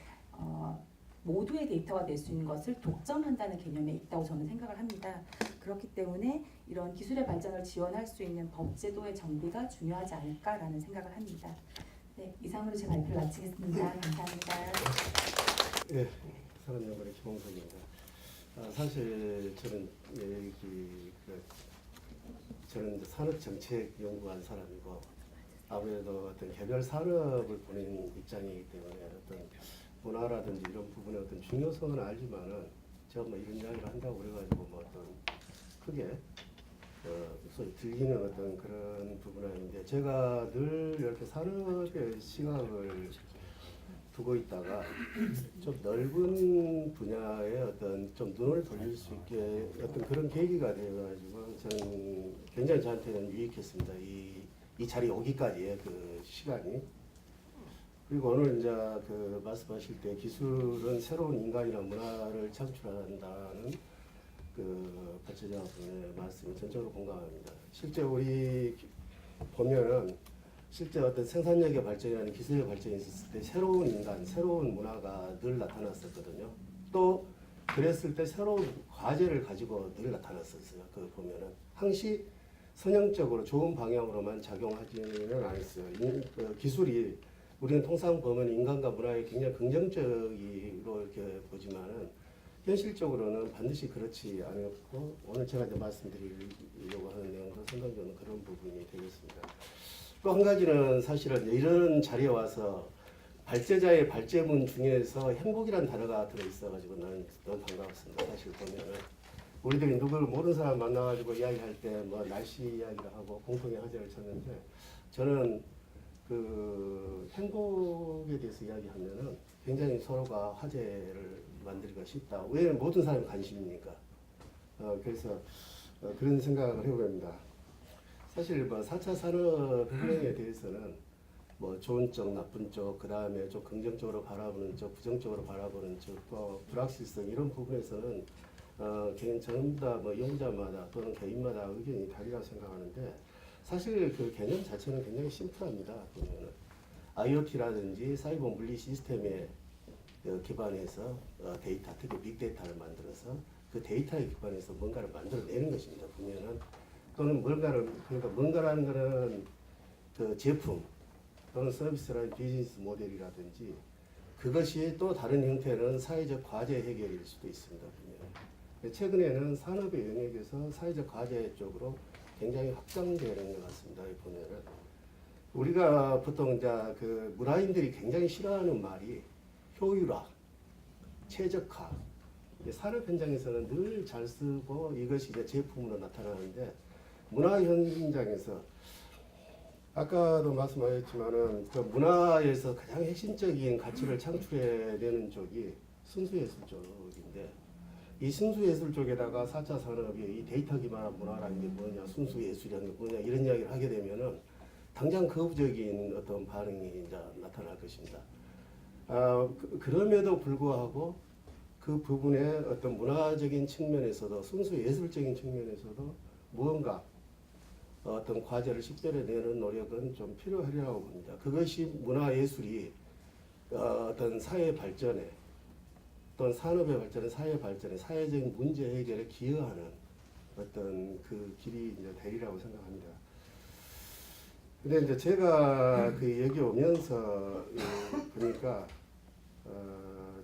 모두의 데이터가 될 수 있는 것을 독점한다는 개념에 있다고 저는 생각을 합니다. 그렇기 때문에 이런 기술의 발전을 지원할 수 있는 법제도의 정비가 중요하지 않을까라는 생각을 합니다. 네, 이상으로 제 발표를 마치겠습니다. 감사합니다. 예, 산업연구원의 김홍석입니다. 사실 저는 저는 이제 산업정책 연구한 사람이고, 아무래도 어떤 개별 산업을 보는 입장이기 때문에 어떤 문화라든지 이런 부분의 어떤 중요성은 알지만은, 제가 뭐 이런 이야기를 한다고 그래가지고 뭐 어떤 크게 소위 들리는 어떤 그런 부분은 아닌데, 제가 늘 이렇게 산업의 시각을 두고 있다가 좀 넓은 분야에 어떤 좀 눈을 돌릴 수 있게 어떤 그런 계기가 되어가지고 저는 굉장히 저한테는 유익했습니다. 이 자리에 오기까지의 그 시간이. 그리고 오늘 이제 그 말씀하실 때 기술은 새로운 인간이나 문화를 창출한다는 그 발제자분의 말씀에 전적으로 공감합니다. 실제 우리 보면은 실제 어떤 생산력의 발전이나 기술의 발전이 있었을 때 새로운 인간, 새로운 문화가 늘 나타났었거든요. 또 그랬을 때 새로운 과제를 가지고 늘 나타났었어요. 그 보면은 항시 선형적으로 좋은 방향으로만 작용하지는 않았어요. 기술이 우리는 통상 보면 인간과 문화에 굉장히 긍정적으로 이렇게 보지만은 현실적으로는 반드시 그렇지 않았고, 오늘 제가 이제 말씀드리려고 하는 내용과 상관적으로 그런 부분이 되겠습니다. 또 한 가지는 사실은 이런 자리에 와서 발제자의 발제문 중에서 행복이라는 단어가 들어있어가지고 나는 너무 반가웠습니다. 사실 보면은 우리들이 누구를 모르는 사람 만나가지고 이야기할 때 뭐 날씨 이야기를 하고 공통의 화제를 찾는데 저는 그 행복에 대해서 이야기하면은 굉장히 서로가 화제를 만들기가 쉽다. 왜냐면 모든 사람이 관심이니까. 그래서 그런 생각을 해봅니다. 사실 뭐 4차 산업혁명에 대해서는 뭐 좋은 쪽, 나쁜 쪽, 그 다음에 좀 긍정적으로 바라보는 쪽, 부정적으로 바라보는 쪽, 또 불확실성 이런 부분에서는 개인 전부 다뭐 용자마다 또는 개인마다 의견이 다르다고 생각하는데 사실 그 개념 자체는 굉장히 심플합니다. 보면은 IoT라든지 사이버 물리 시스템에 기반해서 데이터, 특히 빅데이터를 만들어서 그 데이터에 기반해서 뭔가를 만들어내는 것입니다. 보면은 또는 뭔가라는 것은 그 제품 또는 서비스라는 비즈니스 모델이라든지 그것이 또 다른 형태는 사회적 과제 해결일 수도 있습니다. 보면 최근에는 산업의 영역에서 사회적 과제 쪽으로 굉장히 확장되는 것 같습니다. 보면은 우리가 보통 이제 그 문화인들이 굉장히 싫어하는 말이 효율화, 최적화. 산업 현장에서는 늘 잘 쓰고 이것이 이제 제품으로 나타나는데 문화 현장에서 아까도 말씀하셨지만은 그 문화에서 가장 핵심적인 가치를 창출해내는 쪽이 순수예술 쪽인데 이 순수예술 쪽에다가 4차 산업이 이 데이터 기반한 문화라는 게 뭐냐, 순수예술이라는 게 뭐냐 이런 이야기를 하게 되면은 당장 거부적인 어떤 반응이 이제 나타날 것입니다. 그럼에도 불구하고 그 부분의 어떤 문화적인 측면에서도 순수 예술적인 측면에서도 무언가 어떤 과제를 식별해내는 노력은 좀 필요하리라고 봅니다. 그것이 문화예술이 어떤 사회 발전에 또는 산업의 발전에 사회 발전에 사회적인 문제 해결에 기여하는 어떤 그 길이 이제 되리라고 생각합니다. 근데 이제 제가 그 여기 오면서 보니까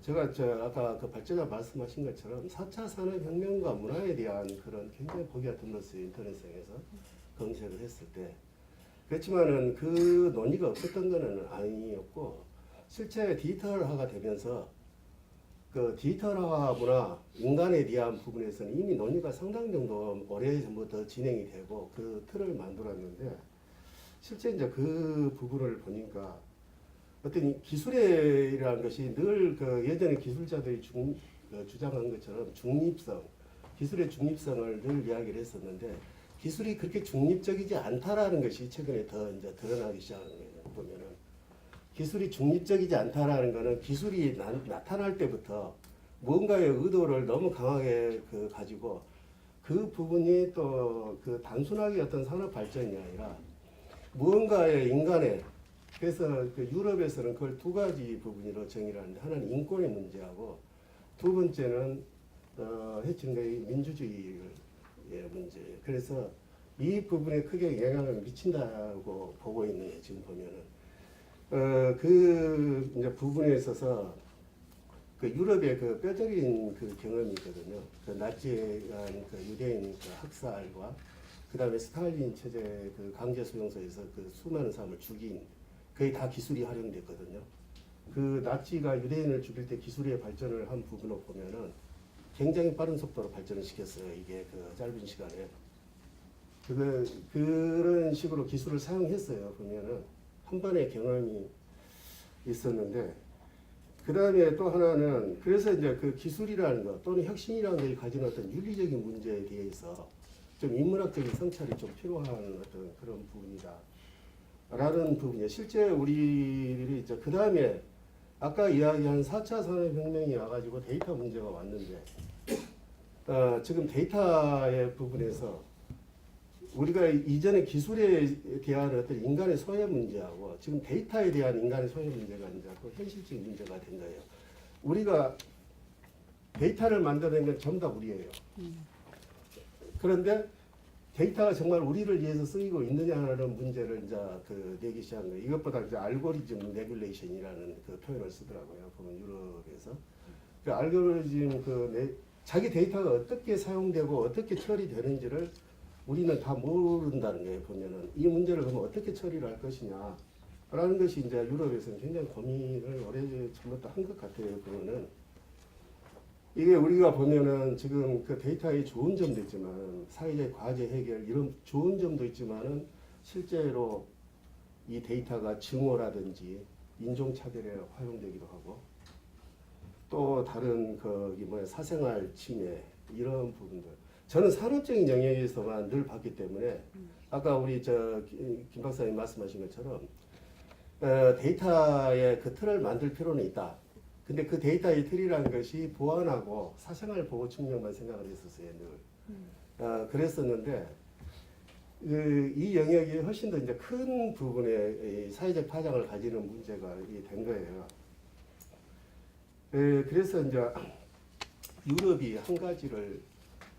제가 아까 그 발제자 말씀하신 것처럼 4차 산업혁명과 문화에 대한 그런 굉장히 보기가 드물었어요. 인터넷상에서 검색을 했을 때. 그렇지만은 그 논의가 없었던 거는 아니었고 실제 디지털화가 되면서 그 디지털화 문화 인간에 대한 부분에서는 이미 논의가 상당 정도 오래전부터 진행이 되고 그 틀을 만들었는데 실제 이제 그 부분을 보니까 어떤 기술이라는 것이 늘 그 예전에 기술자들이 주장한 것처럼 중립성, 기술의 중립성을 늘 이야기를 했었는데 기술이 그렇게 중립적이지 않다라는 것이 최근에 더 이제 드러나기 시작한 거예요. 보면은 기술이 중립적이지 않다라는 것은 기술이 나타날 때부터 무언가의 의도를 너무 강하게 가지고 그 부분이 또 그 단순하게 어떤 산업 발전이 아니라 무언가의 인간의 그래서 그 유럽에서는 그걸 두 가지 부분으로 정의를 하는데 하나는 인권의 문제하고 두 번째는 해칭의 민주주의의 문제예요. 그래서 이 부분에 크게 영향을 미친다고 보고 있는 게 지금 보면은 그 이제 부분에 있어서 그 유럽의 그 뼈저린 그 경험이 있거든요. 그 나치의 그 유대인 그 학살과 그 다음에 스탈린 체제 그 강제 수용소에서 그 수많은 사람을 죽인 거의 다 기술이 활용됐거든요. 그 나치가 유대인을 죽일 때 기술의 발전을 한 부분을 보면은 굉장히 빠른 속도로 발전을 시켰어요. 이게 그 짧은 시간에. 그런 식으로 기술을 사용했어요. 보면은 한 번의 경험이 있었는데 그 다음에 또 하나는 그래서 이제 그 기술이라는 것 또는 혁신이라는 것이 가진 어떤 윤리적인 문제에 대해서 좀 인문학적인 성찰이 좀 필요한 어떤 그런 부분이다. 라는 부분이에요. 실제 우리들이 이제 그 다음에 아까 이야기한 4차 산업혁명이 와가지고 데이터 문제가 왔는데 지금 데이터의 부분에서 우리가 이전에 기술에 대한 어떤 인간의 소외 문제하고 지금 데이터에 대한 인간의 소외 문제가 이제 또 현실적인 문제가 된 거예요. 우리가 데이터를 만드는 건 전부 다 우리예요. 그런데 데이터가 정말 우리를 위해서 쓰이고 있느냐는 문제를 이제 내기 시작한 거예요. 이것보다 이제 알고리즘 레귤레이션이라는 그 표현을 쓰더라고요. 보면 유럽에서. 그 알고리즘 자기 데이터가 어떻게 사용되고 어떻게 처리되는지를 우리는 다 모른다는 거예요. 보면은 이 문제를 그러면 어떻게 처리를 할 것이냐 라는 것이 이제 유럽에서는 굉장히 고민을 오래전부터 한 것 같아요. 보면은 이게 우리가 보면은 지금 그 데이터의 좋은 점도 있지만 사회적 과제 해결 이런 좋은 점도 있지만은 실제로 이 데이터가 증오라든지 인종차별에 활용되기도 하고 또 다른 사생활 침해 이런 부분들 저는 산업적인 영역에서만 늘 봤기 때문에 아까 우리 김 박사님 말씀하신 것처럼 데이터의 그 틀을 만들 필요는 있다. 근데 그 데이터의 틀이라는 것이 보안하고 사생활 보호 측면만 생각을 했었어요 늘. 그랬었는데 이 영역이 훨씬 더 이제 큰 부분의 사회적 파장을 가지는 문제가 된 거예요. 그래서 이제 유럽이 한 가지를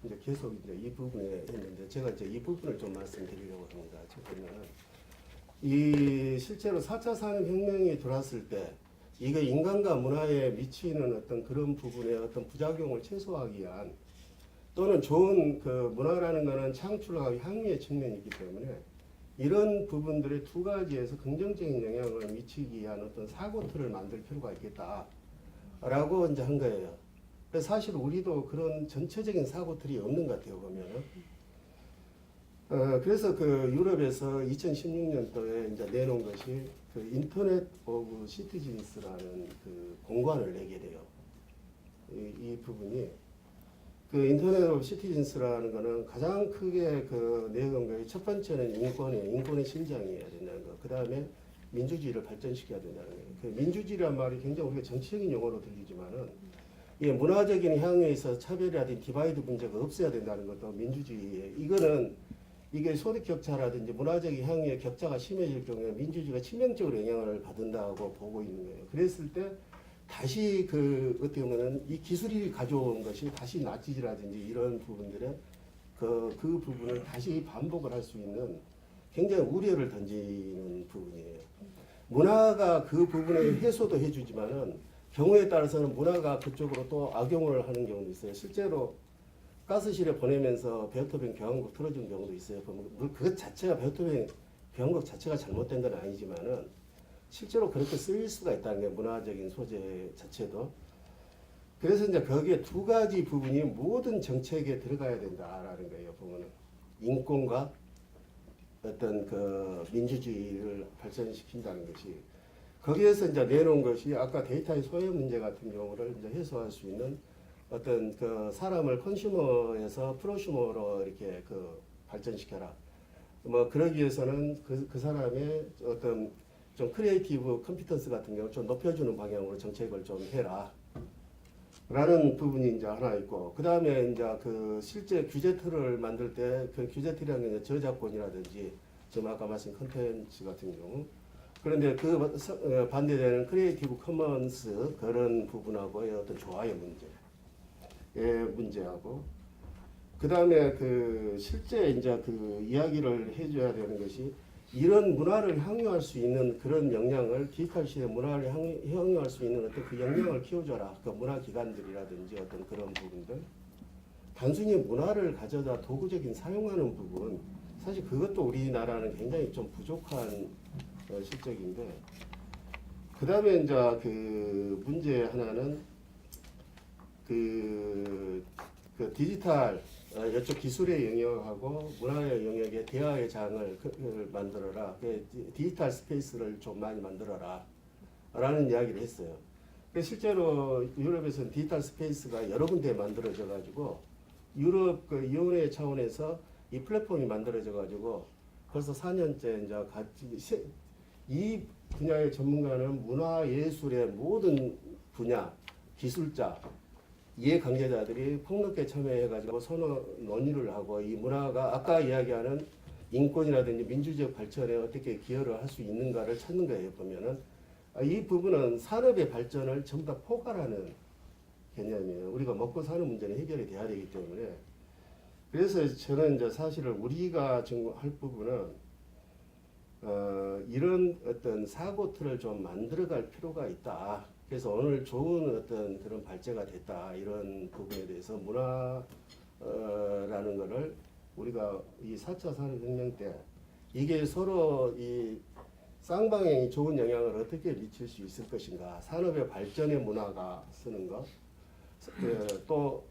이제 계속 이제 이 부분에 했는데 제가 이제 이 부분을 좀 말씀드리려고 합니다. 보면은 이 실제로 4차 산업혁명이 들어왔을 때 이게 인간과 문화에 미치는 어떤 그런 부분의 어떤 부작용을 최소화하기 위한 또는 좋은 그 문화라는 것은 창출과 향유의 측면이기 때문에 이런 부분들의 두 가지에서 긍정적인 영향을 미치기 위한 어떤 사고틀을 만들 필요가 있겠다라고 이제 한 거예요. 그래서 사실 우리도 그런 전체적인 사고틀이 없는 것 같아요 보면은. 그래서 그 유럽에서 2016년도에 이제 내놓은 것이 그 인터넷 오브 시티즌스라는 그 공관을 내게 돼요. 이 부분이 그 인터넷 오브 시티즌스라는 거는 가장 크게 그 내용한 거에 첫 번째는 인권의 신장이어야 된다는 거. 그 다음에 민주주의를 발전시켜야 된다는 거예요. 그 민주주의란 말이 굉장히 우리가 정치적인 용어로 들리지만은 이게 문화적인 향유에 있어서 차별이라든지 디바이드 문제가 없어야 된다는 것도 민주주의예요. 이게 소득 격차라든지 문화적인 향유의 격차가 심해질 경우에 민주주의가 치명적으로 영향을 받는다고 보고 있는 거예요. 그랬을 때 다시 어떻게 보면은 이 기술이 가져온 것이 다시 나치지라든지 이런 부분들의 그 부분을 다시 반복을 할 수 있는 굉장히 우려를 던지는 부분이에요. 문화가 그 부분에 해소도 해주지만은 경우에 따라서는 문화가 그쪽으로 또 악용을 하는 경우도 있어요. 실제로 가스실에 보내면서 베토벤 교향곡 틀어준 경우도 있어요. 그것 자체가 베토벤 교향곡 자체가 잘못된 건 아니지만은 실제로 그렇게 쓰일 수가 있다는 게 문화적인 소재 자체도. 그래서 이제 거기에 두 가지 부분이 모든 정책에 들어가야 된다라는 거예요. 보면은 인권과 어떤 그 민주주의를 발전시킨다는 것이 거기에서 이제 내놓은 것이 아까 데이터의 소외 문제 같은 경우를 이제 해소할 수 있는 어떤 그 사람을 컨슈머에서 프로슈머로 이렇게 그 발전시켜라. 뭐 그러기 위해서는 그 사람의 어떤 좀 크리에이티브 컴피턴스 같은 경우 좀 높여주는 방향으로 정책을 좀 해라. 라는 부분이 이제 하나 있고, 그 다음에 이제 그 실제 규제 틀을 만들 때 그 규제 틀이라는 게 저작권이라든지 지금 아까 말씀 컨텐츠 같은 경우, 그런데 그 반대되는 크리에이티브 커먼스 그런 부분하고의 어떤 조화의 문제하고, 그 다음에 그 실제 이제 그 이야기를 해줘야 되는 것이 이런 문화를 향유할 수 있는 그런 역량을 디지털 시대 문화를 향유할 수 있는 어떤 그 역량을 키워줘라. 그 문화 기관들이라든지 어떤 그런 부분들. 단순히 문화를 가져다 도구적인 사용하는 부분, 사실 그것도 우리나라는 굉장히 좀 부족한 실적인데, 그 다음에 이제 그 문제 하나는 그 디지털 이쪽 기술의 영역하고 문화의 영역에 대화의 장을 만들어라. 디지털 스페이스를 좀 많이 만들어라. 라는 이야기를 했어요. 실제로 유럽에서는 디지털 스페이스가 여러 군데 만들어져 가지고 유럽 그 위원회 차원에서 이 플랫폼이 만들어져 가지고 벌써 4년째 이제 같이 이 분야의 전문가는 문화 예술의 모든 분야 기술자 이해 관계자들이 폭넓게 참여해가지고 서로 논의를 하고 이 문화가 아까 이야기하는 인권이라든지 민주적 발전에 어떻게 기여를 할 수 있는가를 찾는 거예요. 보면은 이 부분은 산업의 발전을 전부 다 포괄하는 개념이에요. 우리가 먹고 사는 문제는 해결이 돼야 되기 때문에. 그래서 저는 이제 사실은 우리가 지금 할 부분은 이런 어떤 사고 틀을 좀 만들어갈 필요가 있다. 그래서 오늘 좋은 어떤 그런 발제가 됐다. 이런 부분에 대해서 문화라는 거를 우리가 이 4차 산업혁명 때 이게 서로 이 쌍방향이 좋은 영향을 어떻게 미칠 수 있을 것인가. 산업의 발전에 문화가 쓰는 것. 또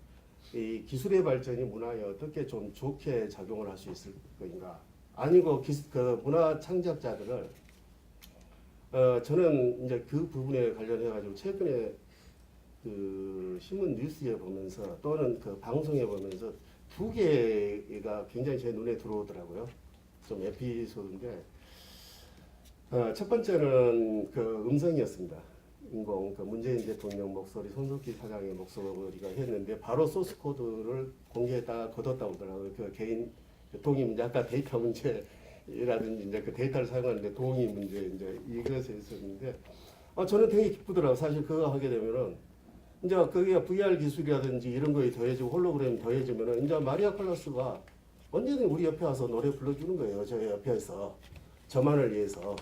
이 기술의 발전이 문화에 어떻게 좀 좋게 작용을 할 수 있을 것인가? 아니고 그 문화 창작자들을 저는 이제 그 부분에 관련해 가지고 최근에 그 신문 뉴스에 보면서 또는 그 방송에 보면서 두 개가 굉장히 제 눈에 들어오더라고요. 좀 에피소드인데 첫 번째는 그 음성이었습니다. 인공 그 문재인 대통령 목소리, 손석희 사장의 목소리가 했는데 바로 소스 코드를 공개했다가 거뒀다고 하더라고요. 그 개인 동의 문제, 아까 데이터 문제라든지 이제 그 데이터를 사용하는데 동의 문제 이제 이것에 있었는데 저는 되게 기쁘더라고요. 사실 그거 하게 되면은 이제 그게 VR 기술이라든지 이런 거에 더해지고 홀로그램이 더해지면은 이제 마리아 칼라스가 언제든 우리 옆에 와서 노래 불러주는 거예요. 저희 옆에서 저만을 위해서.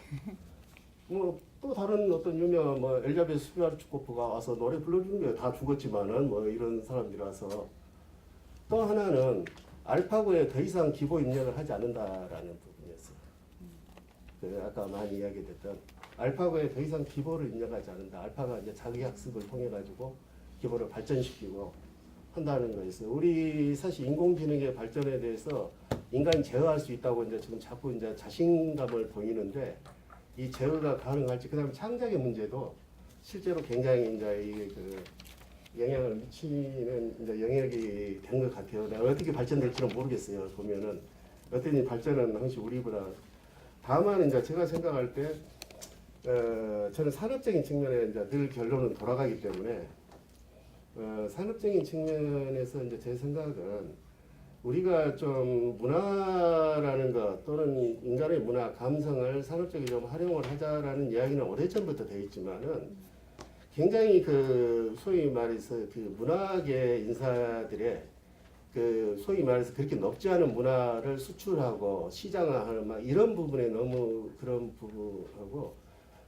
뭐 또 다른 어떤 유명한 뭐 엘자베스 스비아르츠코프가 와서 노래 불러주는 거예요. 다 죽었지만은 뭐 이런 사람들이라서. 또 하나는 알파고에 더 이상 기보 입력을 하지 않는다라는 부분이었어요. 그 아까 많이 이야기됐던 알파고에 더 이상 기보를 입력하지 않는다. 알파가 이제 자기 학습을 통해 가지고 기보를 발전시키고 한다는 거였어요. 우리 사실 인공지능의 발전에 대해서 인간이 제어할 수 있다고 이제 지금 자꾸 이제 자신감을 보이는데 이 제어가 가능할지, 그다음에 창작의 문제도 실제로 굉장히 이제 이 그 영향을 미치는 이제 영역이 된 것 같아요. 내가 어떻게 발전될지는 모르겠어요. 보면은 어떤 발전은 항상 우리보다. 다만 이제 제가 생각할 때 저는 산업적인 측면에 이제 늘 결론은 돌아가기 때문에 산업적인 측면에서 이제 제 생각은 우리가 좀 문화라는 것 또는 인간의 문화, 감성을 산업적으로 좀 활용을 하자라는 이야기는 오래전부터 되어 있지만은 굉장히 그 소위 말해서 그 문화계 인사들의 그 소위 말해서 그렇게 높지 않은 문화를 수출하고 시장화하는 막 이런 부분에 너무 그런 부분하고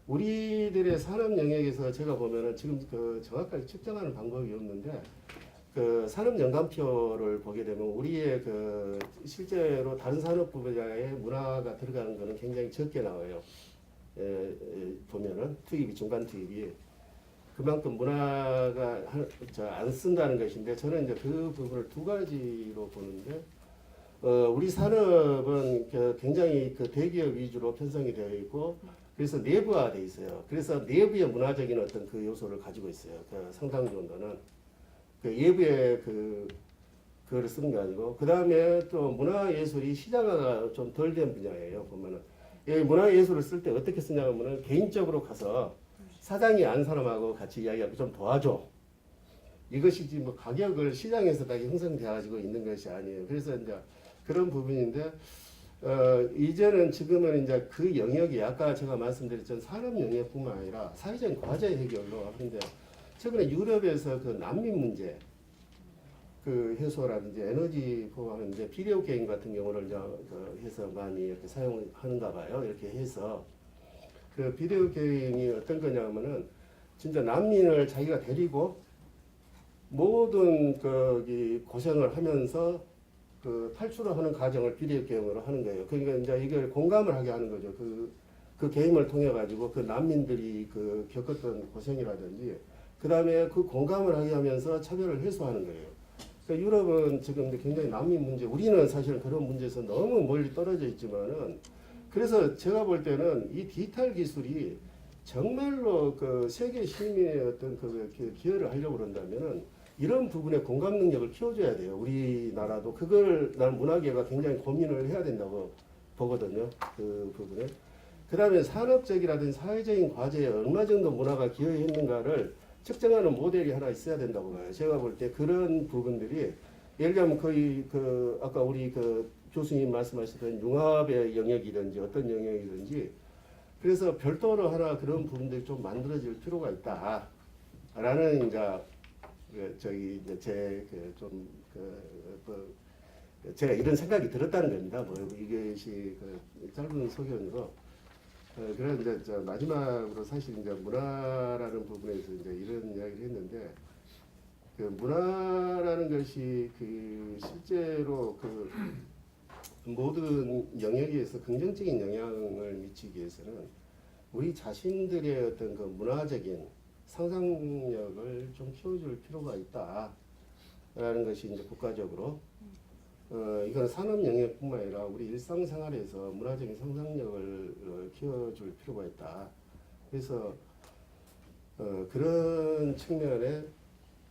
우리들의 산업 영역에서 제가 보면은 지금 그 정확하게 측정하는 방법이 없는데 그 산업 연관표를 보게 되면 우리의 그 실제로 다른 산업 분야의 문화가 들어가는 거는 굉장히 적게 나와요. 보면은 투입이 중간 투입이 그만큼 문화가 안 쓴다는 것인데 저는 이제 그 부분을 두 가지로 보는데 우리 산업은 굉장히 그 대기업 위주로 편성이 되어 있고 그래서 내부화돼 있어요. 그래서 내부의 문화적인 어떤 그 요소를 가지고 있어요. 그 상당 정도는 그 예부에 그걸 쓰는 게 아니고 그 다음에 또 문화예술이 시장화가 좀 덜 된 분야예요. 보면은 이 문화예술을 쓸 때 어떻게 쓰냐면은 개인적으로 가서 사장이 안 사람하고 같이 이야기하고 좀 도와줘. 이것이지 뭐 가격을 시장에서 다 형성돼 가지고 있는 것이 아니에요. 그래서 이제 그런 부분인데 이제는 지금은 이제 그 영역이 아까 제가 말씀드렸던 산업 영역뿐만 아니라 사회적인 과제 해결로 하는데 최근에 유럽에서 그 난민 문제 그 해소라든지 에너지 보호하는데 비디오 게임 같은 경우를 이제 해서 많이 이렇게 사용하는가 봐요. 이렇게 해서 그 비디오 게임이 어떤 거냐면은 진짜 난민을 자기가 데리고 모든 거기 고생을 하면서 그 탈출을 하는 과정을 비디오 게임으로 하는 거예요. 그러니까 이제 이걸 공감을 하게 하는 거죠. 그 게임을 통해 가지고 그 난민들이 그 겪었던 고생이라든지 그 다음에 그 공감을 하게 하면서 차별을 해소하는 거예요. 그러니까 유럽은 지금 굉장히 난민 문제, 우리는 사실은 그런 문제에서 너무 멀리 떨어져 있지만은 그래서 제가 볼 때는 이 디지털 기술이 정말로 그 세계 시민의 어떤 그 기여를 하려고 그런다면은 이런 부분에 공감 능력을 키워줘야 돼요. 우리나라도 그걸 난 문화계가 굉장히 고민을 해야 된다고 보거든요. 그 부분에. 그 다음에 산업적이라든지 사회적인 과제에 얼마 정도 문화가 기여했는가를 측정하는 모델이 하나 있어야 된다고 봐요. 제가 볼 때 그런 부분들이 예를 들면 거의 그 아까 우리 그 교수님 말씀하셨던 융합의 영역이든지 어떤 영역이든지 그래서 별도로 하나 그런 부분들이 좀 만들어질 필요가 있다라는 이제 저기 이제 제가 이런 생각이 들었다는 겁니다. 뭐 이것이 그 짧은 소견으로. 그래서 이제 저 마지막으로 사실 이제 문화라는 부분에서 이제 이런 이야기를 했는데 그 문화라는 것이 그 실제로 그 모든 영역에서 긍정적인 영향을 미치기 위해서는 우리 자신들의 어떤 그 문화적인 상상력을 좀 키워줄 필요가 있다라는 것이 이제 국가적으로 이건 산업 영역뿐만 아니라 우리 일상생활에서 문화적인 상상력을 키워줄 필요가 있다. 그래서 그런 측면에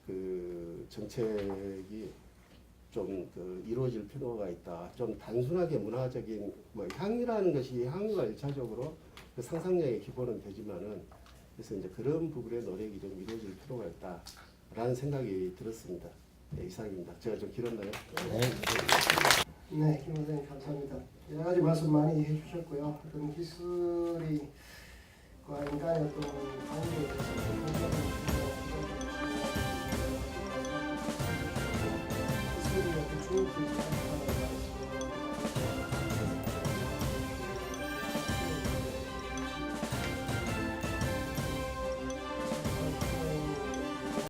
그 정책이 좀 이루어질 필요가 있다. 좀 단순하게 문화적인 뭐 향유라는 것이 향유가 일차적으로 그 상상력의 기본은 되지만은 그래서 이제 그런 부분의 노력이 좀 이루어질 필요가 있다라는 생각이 들었습니다. 네, 이상입니다. 제가 좀 길었나요? 네, 김 원장님 감사합니다. 여러 가지 말씀 많이 해주셨고요. 어떤 기술이 인간의 어떤 관계에